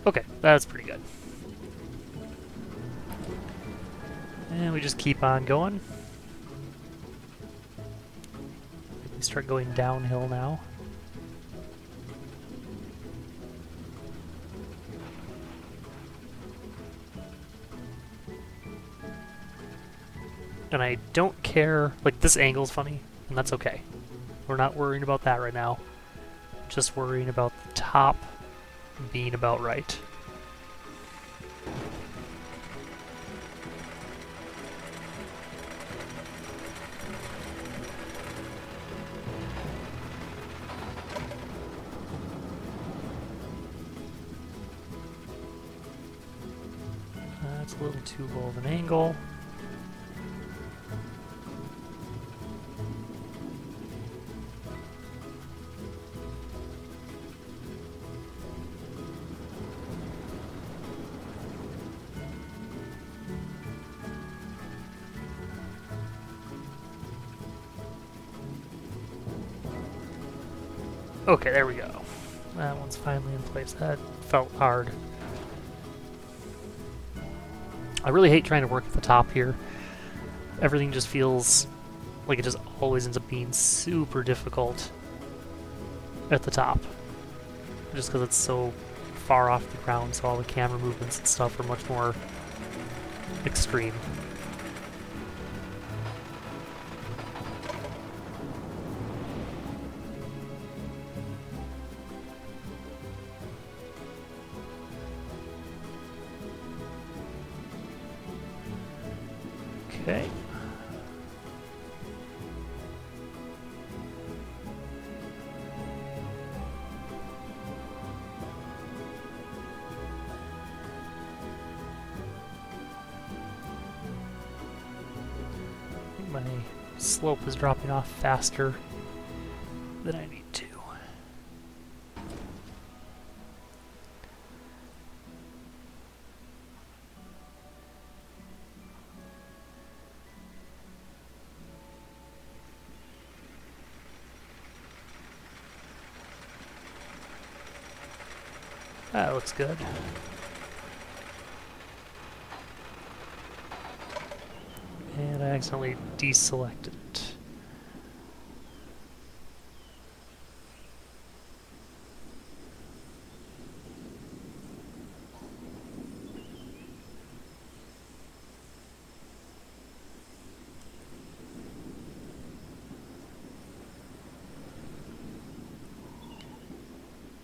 Okay, that's pretty good. And we just keep on going. We start going downhill now. And I don't care, like this angle's funny, and that's okay. We're not worrying about that right now. Just worrying about the top being about right. That's a little too low of an angle. Okay, there we go. That one's finally in place. That felt hard. I really hate trying to work at the top here. Everything just feels like it just always ends up being super difficult at the top. Just because it's so far off the ground, so all the camera movements and stuff are much more extreme. Okay. My slope is dropping off faster than I need to. That looks good. And I accidentally deselected it.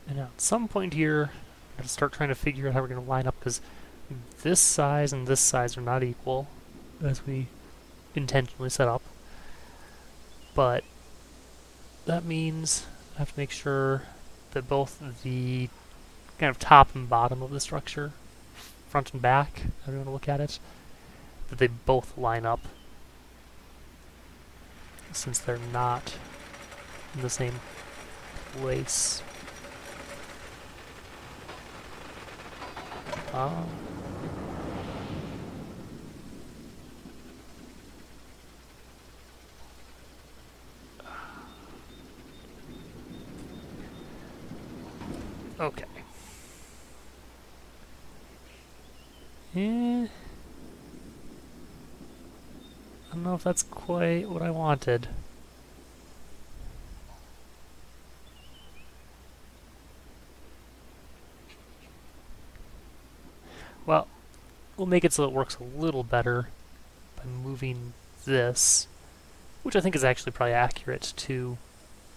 And now at some point here, I'm going to start trying to figure out how we're going to line up, because this size and this size are not equal, as we intentionally set up. But that means I have to make sure that both the kind of top and bottom of the structure, front and back, however you want to look at it, that they both line up, since they're not in the same place. Okay. I don't know if that's quite what I wanted. Well, we'll make it so it works a little better by moving this, which I think is actually probably accurate to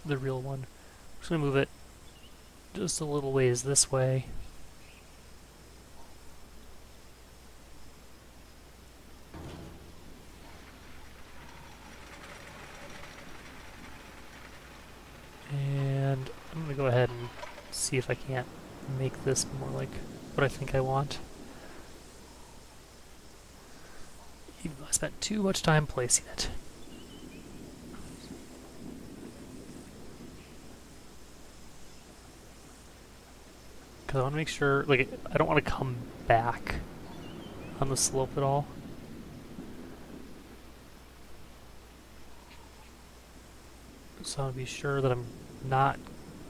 the real one. I'm just going to move it just a little ways this way. And I'm going to go ahead and see if I can't make this more like what I think I want. Even though I spent too much time placing it. Because I want to make sure, like, I don't want to come back on the slope at all. So I want to be sure that I'm not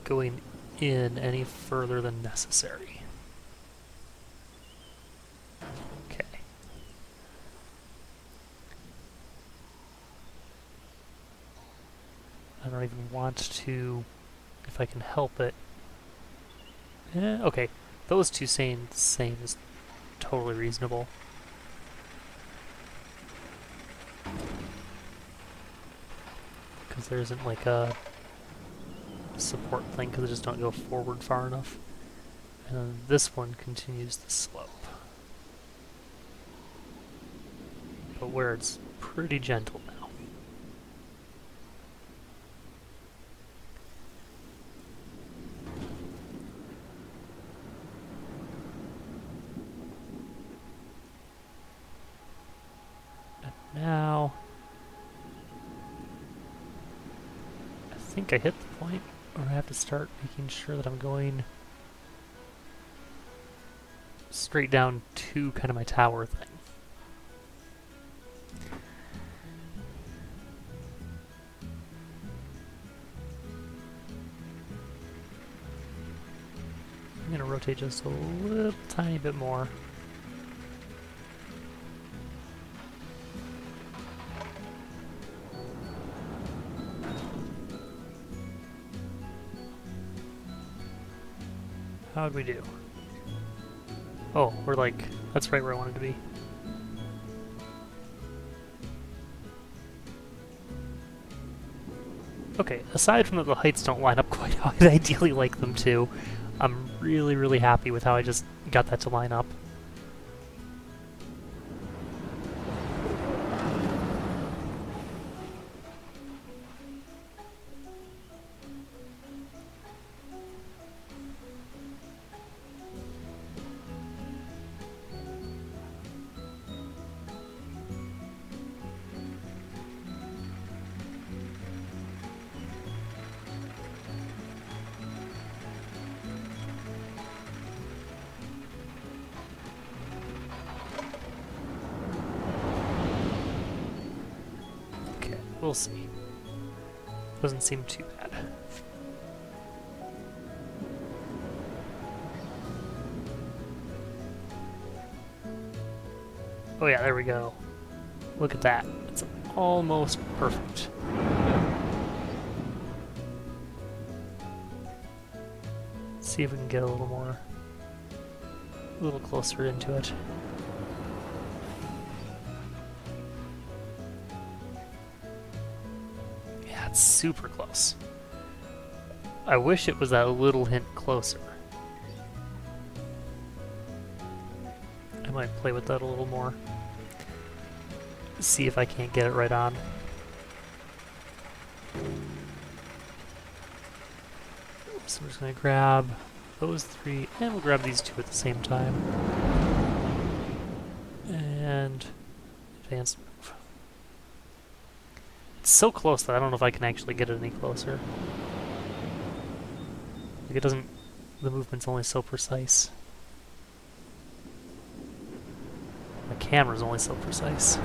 going in any further than necessary. Okay. I don't even want to, if I can help it. Okay, those two saying the same is totally reasonable. Because there isn't like a support thing, because I just don't go forward far enough. And then this one continues the slope. But where it's pretty gentle now. Now, I think I hit the point where I have to start making sure that I'm going straight down to kind of my tower thing. rotate just a little tiny bit more. How'd we do? Oh, we're like, that's right where I wanted to be. Okay, aside from that the heights don't line up quite how I'd ideally like them to, I'm really, really happy with how I just got that to line up. We'll see. Doesn't seem too bad. Oh yeah, there we go. Look at that. It's almost perfect. Let's see if we can get a little closer into it. It's super close. I wish it was that little hint closer. I might play with that a little more. See if I can't get it right on. So I'm just gonna grab those three, and we'll grab these two at the same time. And advanced move. It's so close that I don't know if I can actually get it any closer. Like, it doesn't... the movement's only so precise. My camera's only so precise.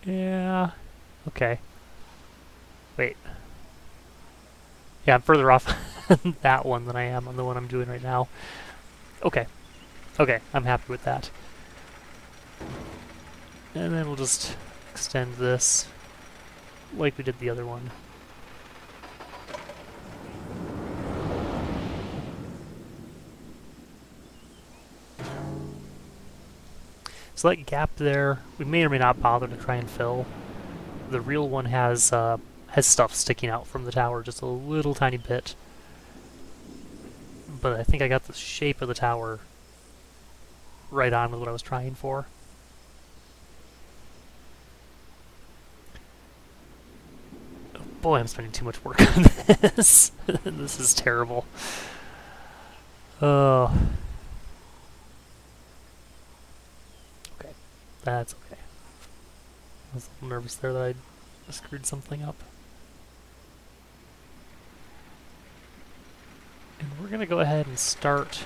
Yeah. Okay. Wait. Yeah, I'm further off that one than I am on the one I'm doing right now. Okay. Okay, I'm happy with that. And then we'll just extend this like we did the other one. So that gap there, we may or may not bother to try and fill. The real one has stuff sticking out from the tower just a little tiny bit. But I think I got the shape of the tower right on with what I was trying for. Oh boy, I'm spending too much work on this. This is terrible. Oh. That's okay. I was a little nervous there that I screwed something up. And we're going to go ahead and start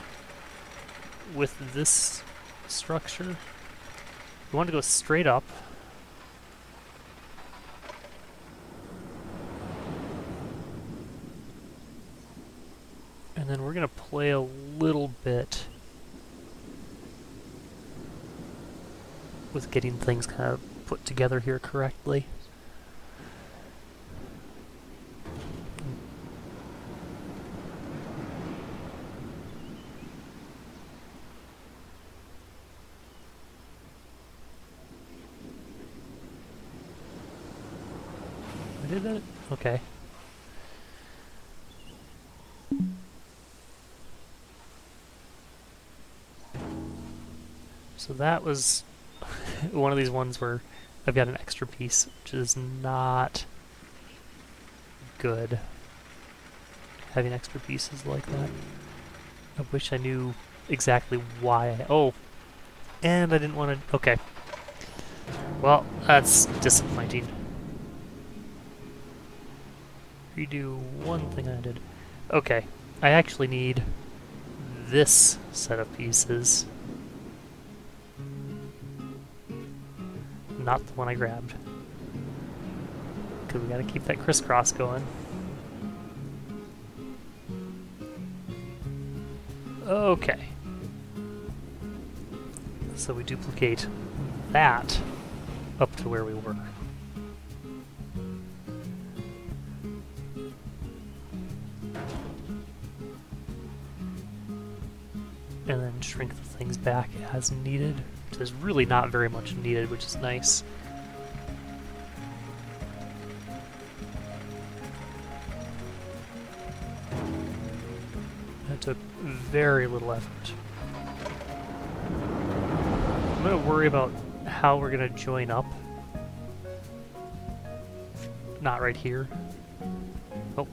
with this structure. We want to go straight up. And then we're going to play a little bit with getting things kind of put together here correctly. I did that? Okay. So that was one of these ones where I've got an extra piece, which is not good. Having extra pieces like that. I wish I knew exactly why I... Oh! And I didn't want to... Okay. Well, that's disappointing. Redo one thing I did. Okay. I actually need this set of pieces. Not the one I grabbed. Because we gotta keep that crisscross going. Okay. So we duplicate that up to where we were. And then shrink the things back as needed. There's really not very much needed, which is nice. That took very little effort. I'm going to worry about how we're going to join up. Not right here. Oh.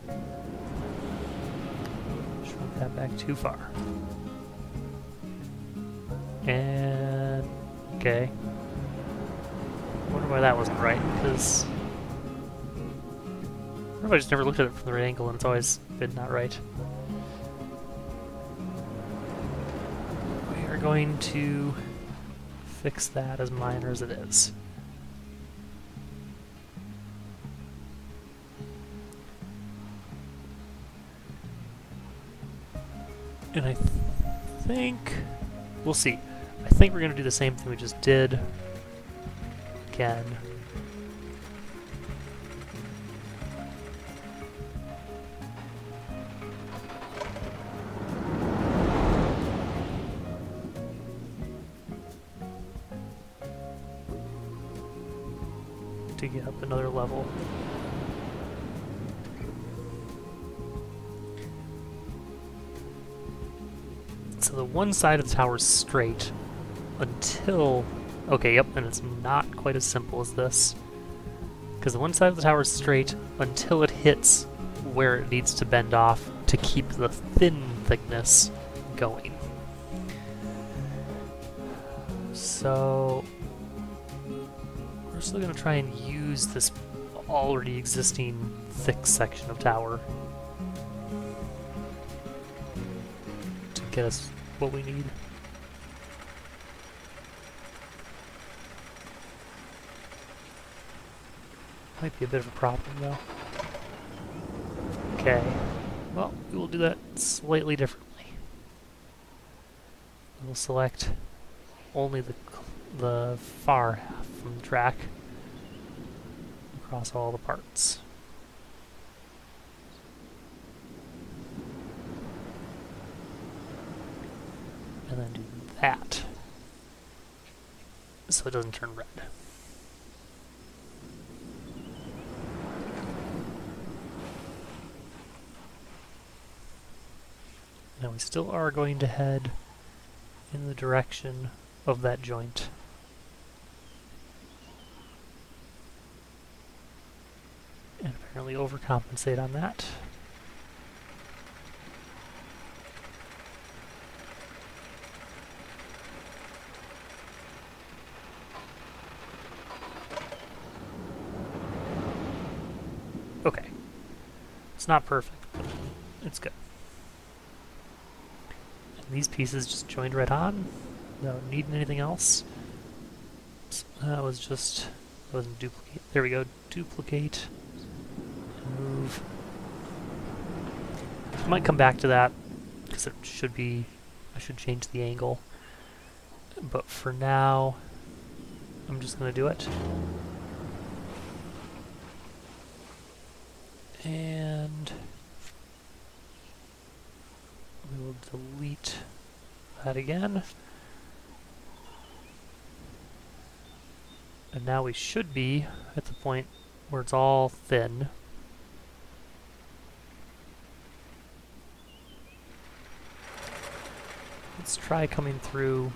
Shrunk that back too far. And... okay. I wonder why that wasn't right, because... I just never looked at it from the right angle and it's always been not right. We are going to fix that as minor as it is. And I think... we'll see. I think we're going to do the same thing we just did again. To get up another level. So the one side of the tower is straight until... okay, yep, and it's not quite as simple as this. Because the one side of the tower is straight until it hits where it needs to bend off to keep the thin thickness going. So... we're still going to try and use this already existing thick section of tower to get us what we need. Might be a bit of a problem though. Okay, well, we will do that slightly differently. We'll select only the far half from the track across all the parts. And then do that so it doesn't turn red. Now we still are going to head in the direction of that joint. And apparently overcompensate on that. Okay. It's not perfect, but it's good. And these pieces just joined right on. Without needing anything else. So that was just... that wasn't duplicate. There we go. Duplicate. Move. I might come back to that because it should be... I should change the angle. But for now, I'm just going to do it. And we will delete that again. And now we should be at the point where it's all thin. Let's try coming through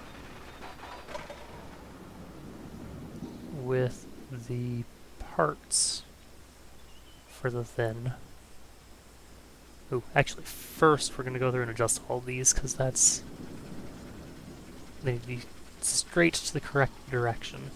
with the parts for the thin. Oh, actually, first we're going to go through and adjust all these because that's... they need to be straight to the correct direction.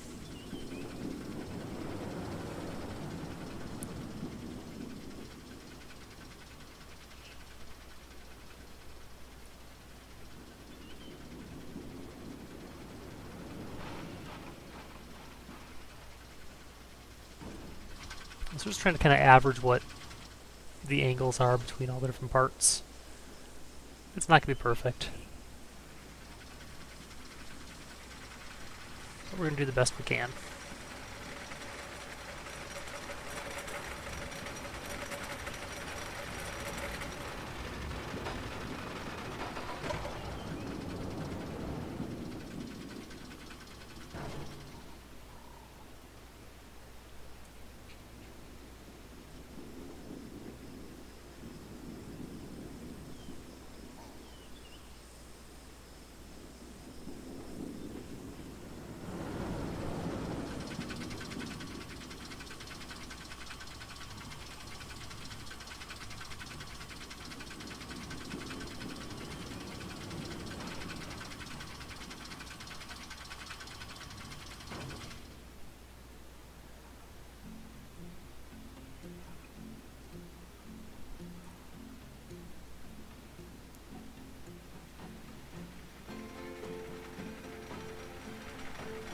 So just trying to kind of average what the angles are between all the different parts. It's not going to be perfect. But we're going to do the best we can.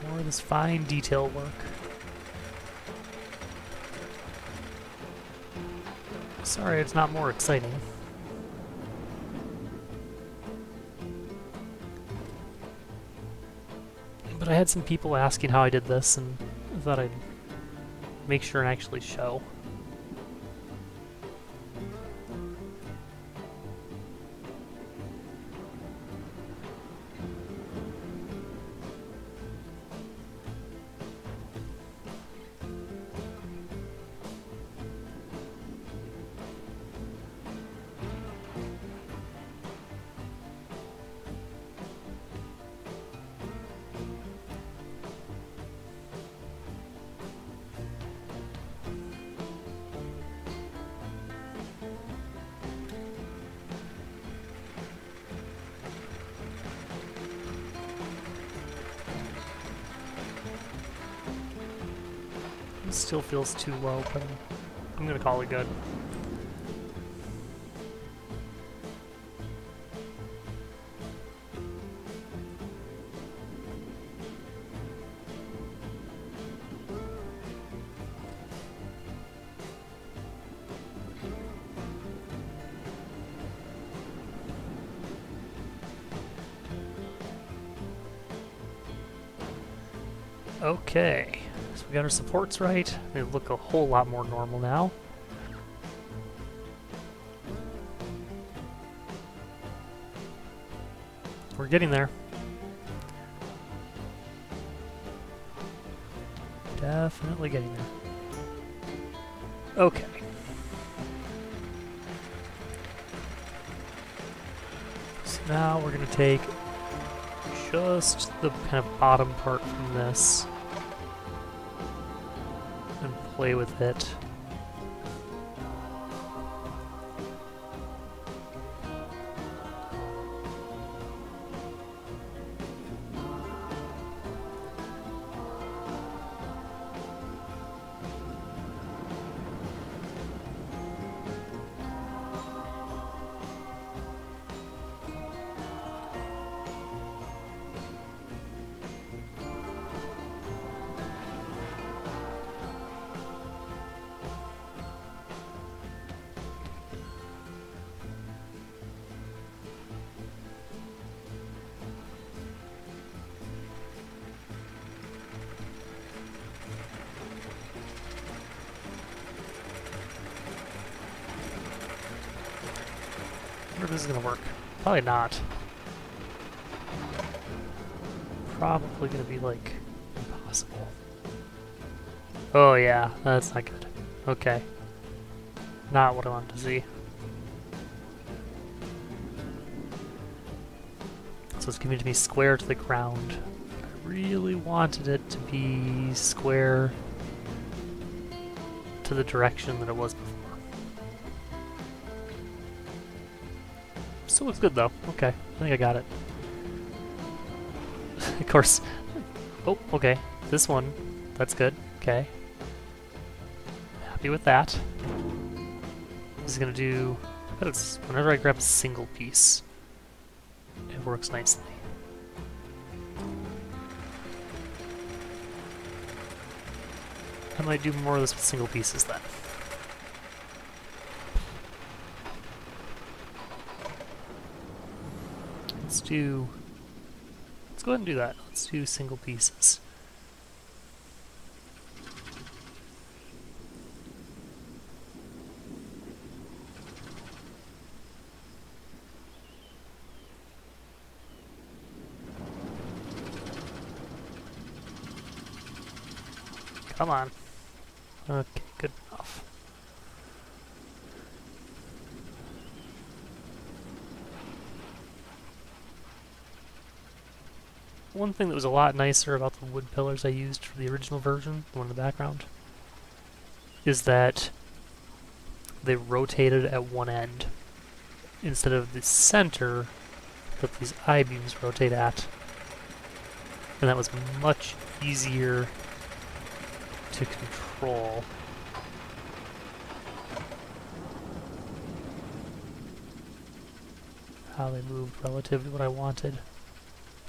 More of this fine detail work. Sorry, it's not more exciting. But I had some people asking how I did this, and I thought I'd make sure and actually show. It still feels too low, but I'm gonna call it good. Okay, so we got our supports right. They look a whole lot more normal now. We're getting there. Definitely getting there. Okay. So now we're going to take just the kind of bottom part from this and play with it. I wonder if this is going to work. Probably not. Probably going to be, like, impossible. Oh yeah, that's not good. Okay. Not what I wanted to see. So it's giving it to be square to the ground. I really wanted it to be square to the direction that it was before. Still looks good though. Okay, I think I got it. Of course. Oh, okay. This one, that's good. Okay. Happy with that. This is gonna do. Whenever I grab a single piece, it works nicely. I might do more of this with single pieces then. Let's go ahead and do that. Let's do single pieces. Come on. Okay, good enough. One thing that was a lot nicer about the wood pillars I used for the original version, the one in the background, is that they rotated at one end instead of the center that these I-beams rotate at. And that was much easier to control. How they moved relative to what I wanted.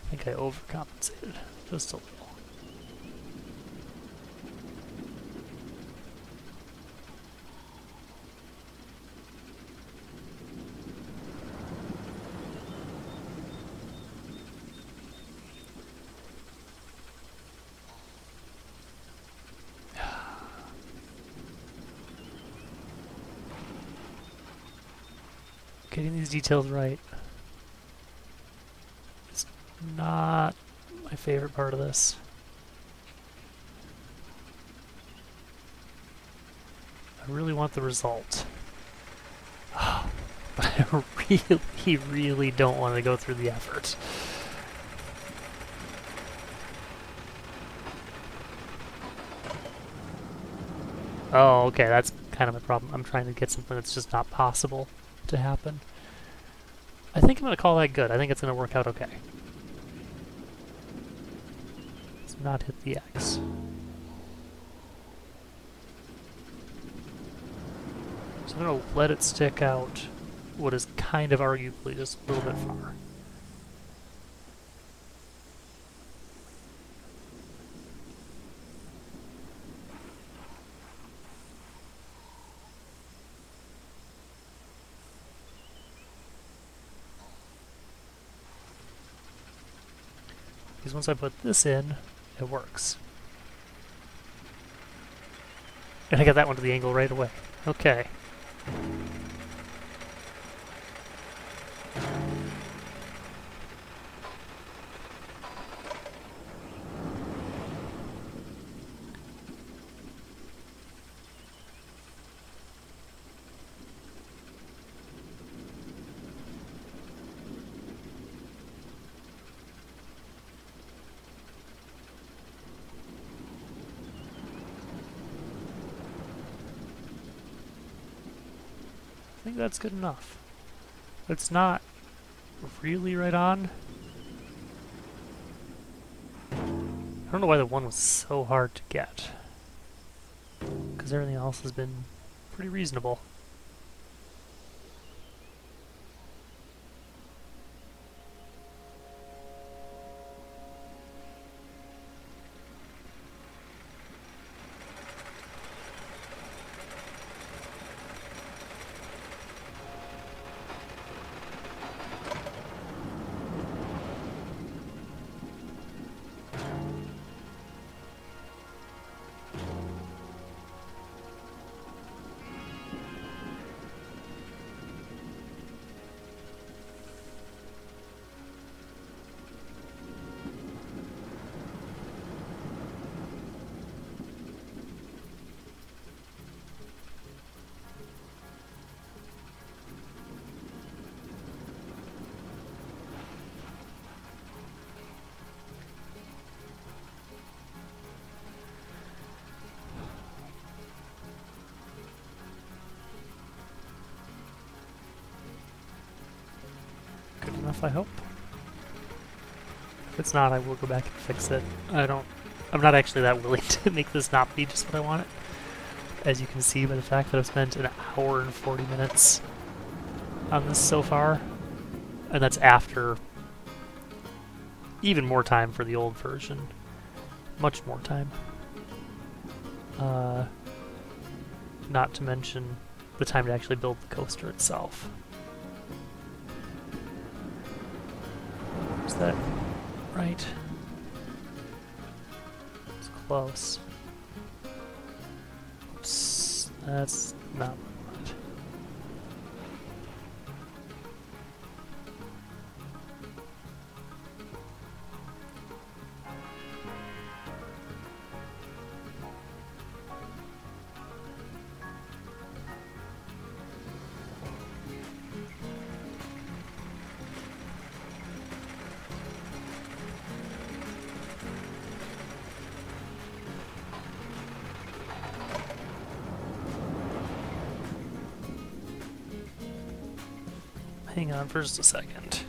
I think I overcompensated just a little. Getting these details right is not my favorite part of this. I really want the result. But I really don't want to go through the effort. Oh, okay, that's kind of my problem. I'm trying to get something that's just not possible to happen. I think I'm going to call that good. I think it's going to work out okay. Let's not hit the X. So I'm going to let it stick out what is kind of arguably just a little bit far. Because once I put this in, it works. And I got that one to the angle right away. Okay. I think that's good enough. It's not really right on. I don't know why the one was so hard to get, because everything else has been pretty reasonable. Good enough, I hope. If it's not, I will go back and fix it. I'm not actually that willing to make this not be just what I want it. As you can see by the fact that I've spent an hour and 40 minutes on this so far. And that's after even more time for the old version. Much more time. Not to mention the time to actually build the coaster itself. Is that right? It's close. Oops, that's not what I want. Hang on for just a second.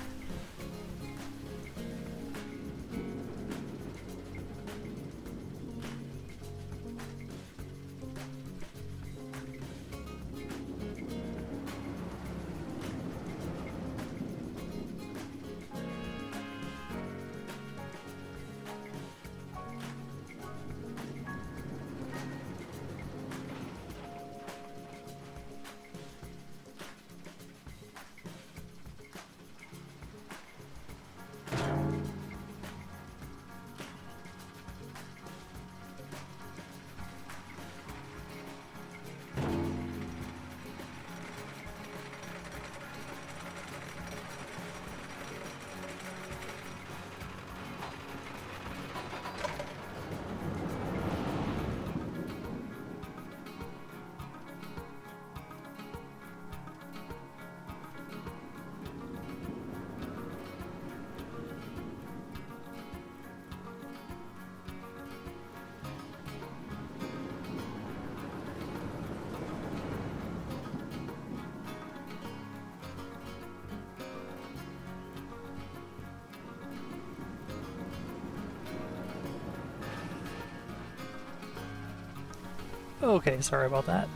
Okay, sorry about that.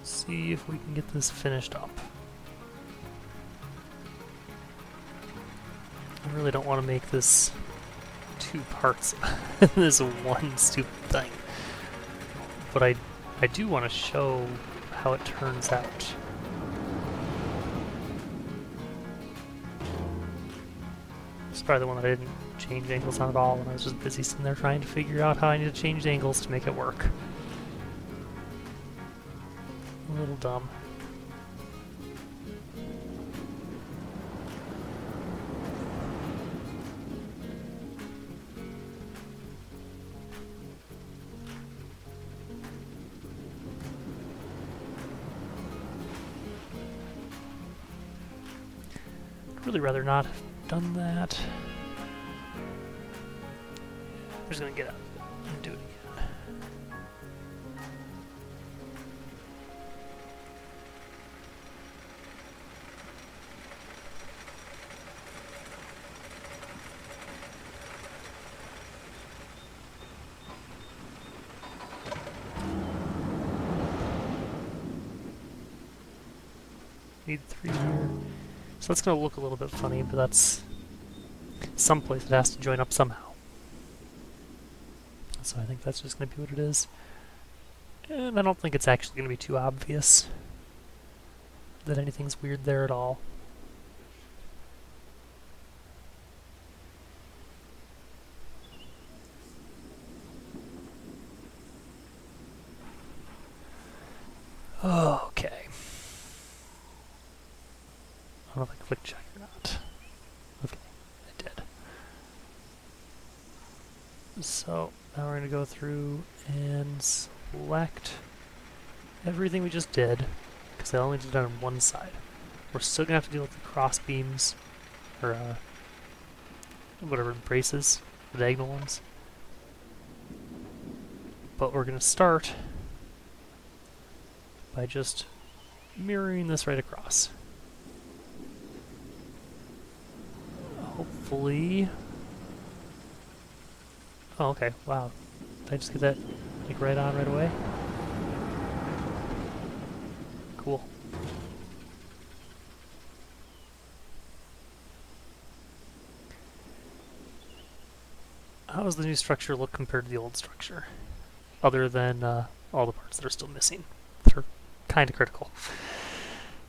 See if we can get this finished up. I really don't want to make this two parts, this one stupid thing. But I do want to show how it turns out. It's probably the one that I didn't change angles on at all, and I was just busy sitting there trying to figure out how I need to change angles to make it work. A little dumb. I'd really rather not have done that. I'm just gonna get out and do it again. Need 3 here. So that's gonna look a little bit funny, but that's someplace it has to join up somehow. So I think that's just going to be what it is. And I don't think it's actually going to be too obvious that anything's weird there at all. Okay. I don't know if I click check or not. Okay, I did. So now we're going to go through and select everything we just did, because I only did it on one side. We're still going to have to deal with the cross beams, or whatever, braces, the diagonal ones. But we're going to start by just mirroring this right across. Hopefully... Oh, okay, wow. Did I just get that like right on right away? Cool. how does the new structure look compared to the old structure? Other than all the parts that are still missing. They're kind of critical.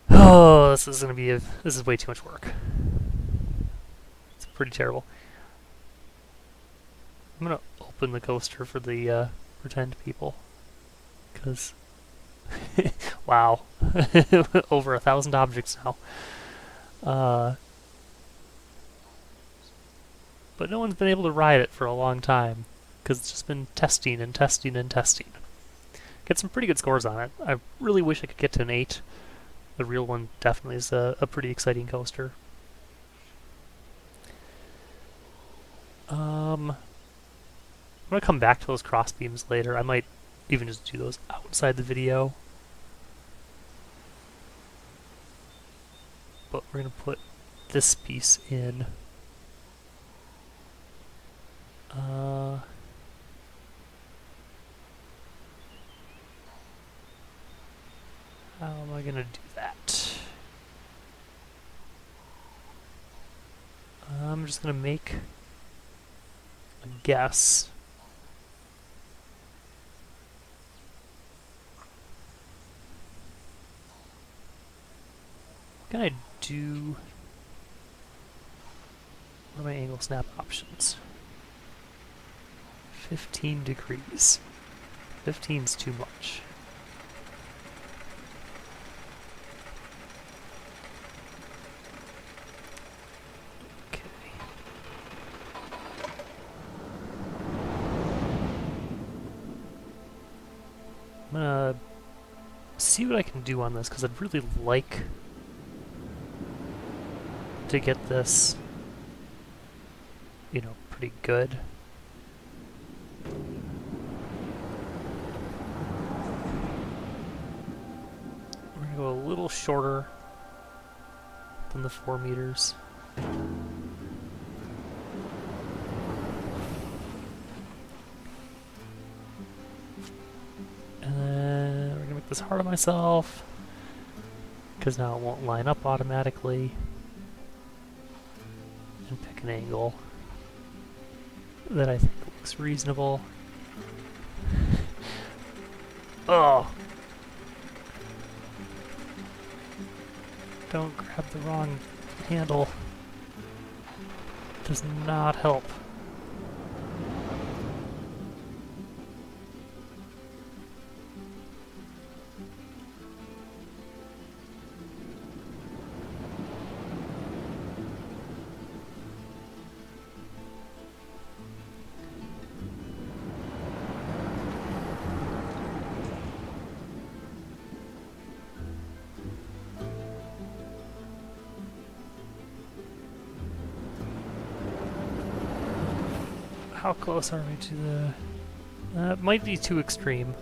Oh, this is gonna be this is way too much work. It's pretty terrible. I'm gonna open the coaster for the pretend people, because wow, over 1,000 objects now. But no one's been able to ride it for a long time because it's just been testing and testing and testing. Get some pretty good scores on it. I really wish I could get to an 8. The real one definitely is a pretty exciting coaster. I'm gonna come back to those cross beams later. I might even just do those outside the video. But we're gonna put this piece in. How am I gonna do that? I'm just gonna make a guess. What can I do? What are my angle snap options? 15 degrees. 15's too much. Okay. I'm gonna see what I can do on this, because I'd really like to get this, you know, pretty good. We're gonna go a little shorter than the 4 meters. And then we're gonna make this hard on myself, because now it won't line up automatically. And pick an angle that I think looks reasonable. Oh! Don't grab the wrong handle. Does not help. How close are we to the... That might be too extreme.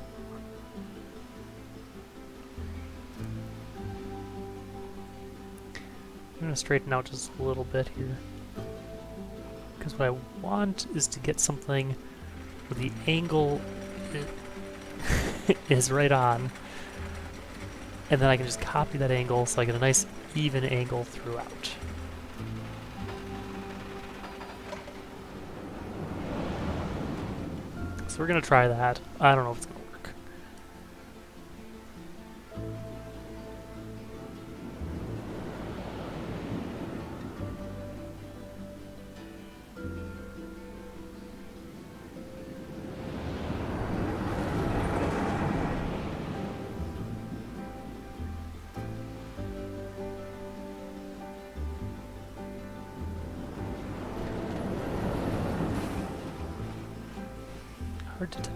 I'm going to straighten out just a little bit here. Because what I want is to get something where the angle is right on. And then I can just copy that angle so I get a nice even angle throughout. So we're gonna try that. I don't know if it's gonna work. Hard to tell.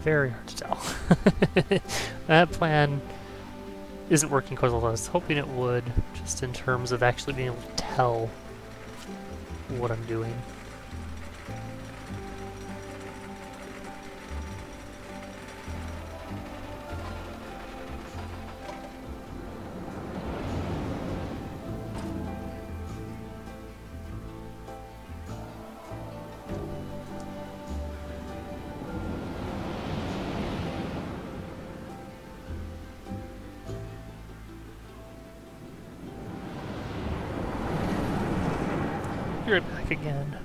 Very hard to tell. That plan isn't working quite as well as I was hoping it would, just in terms of actually being able to tell what I'm doing. be right back again.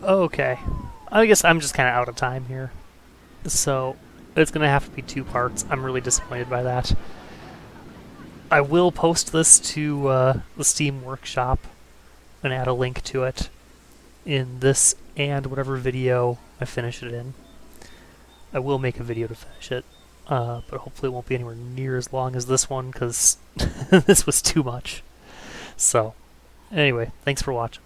Okay. I guess I'm just kind of out of time here. So, it's going to have to be 2 parts. I'm really disappointed by that. I will post this to the Steam Workshop and add a link to it in this and whatever video I finish it in. I will make a video to finish it, but hopefully it won't be anywhere near as long as this one because this was too much. So, anyway, thanks for watching.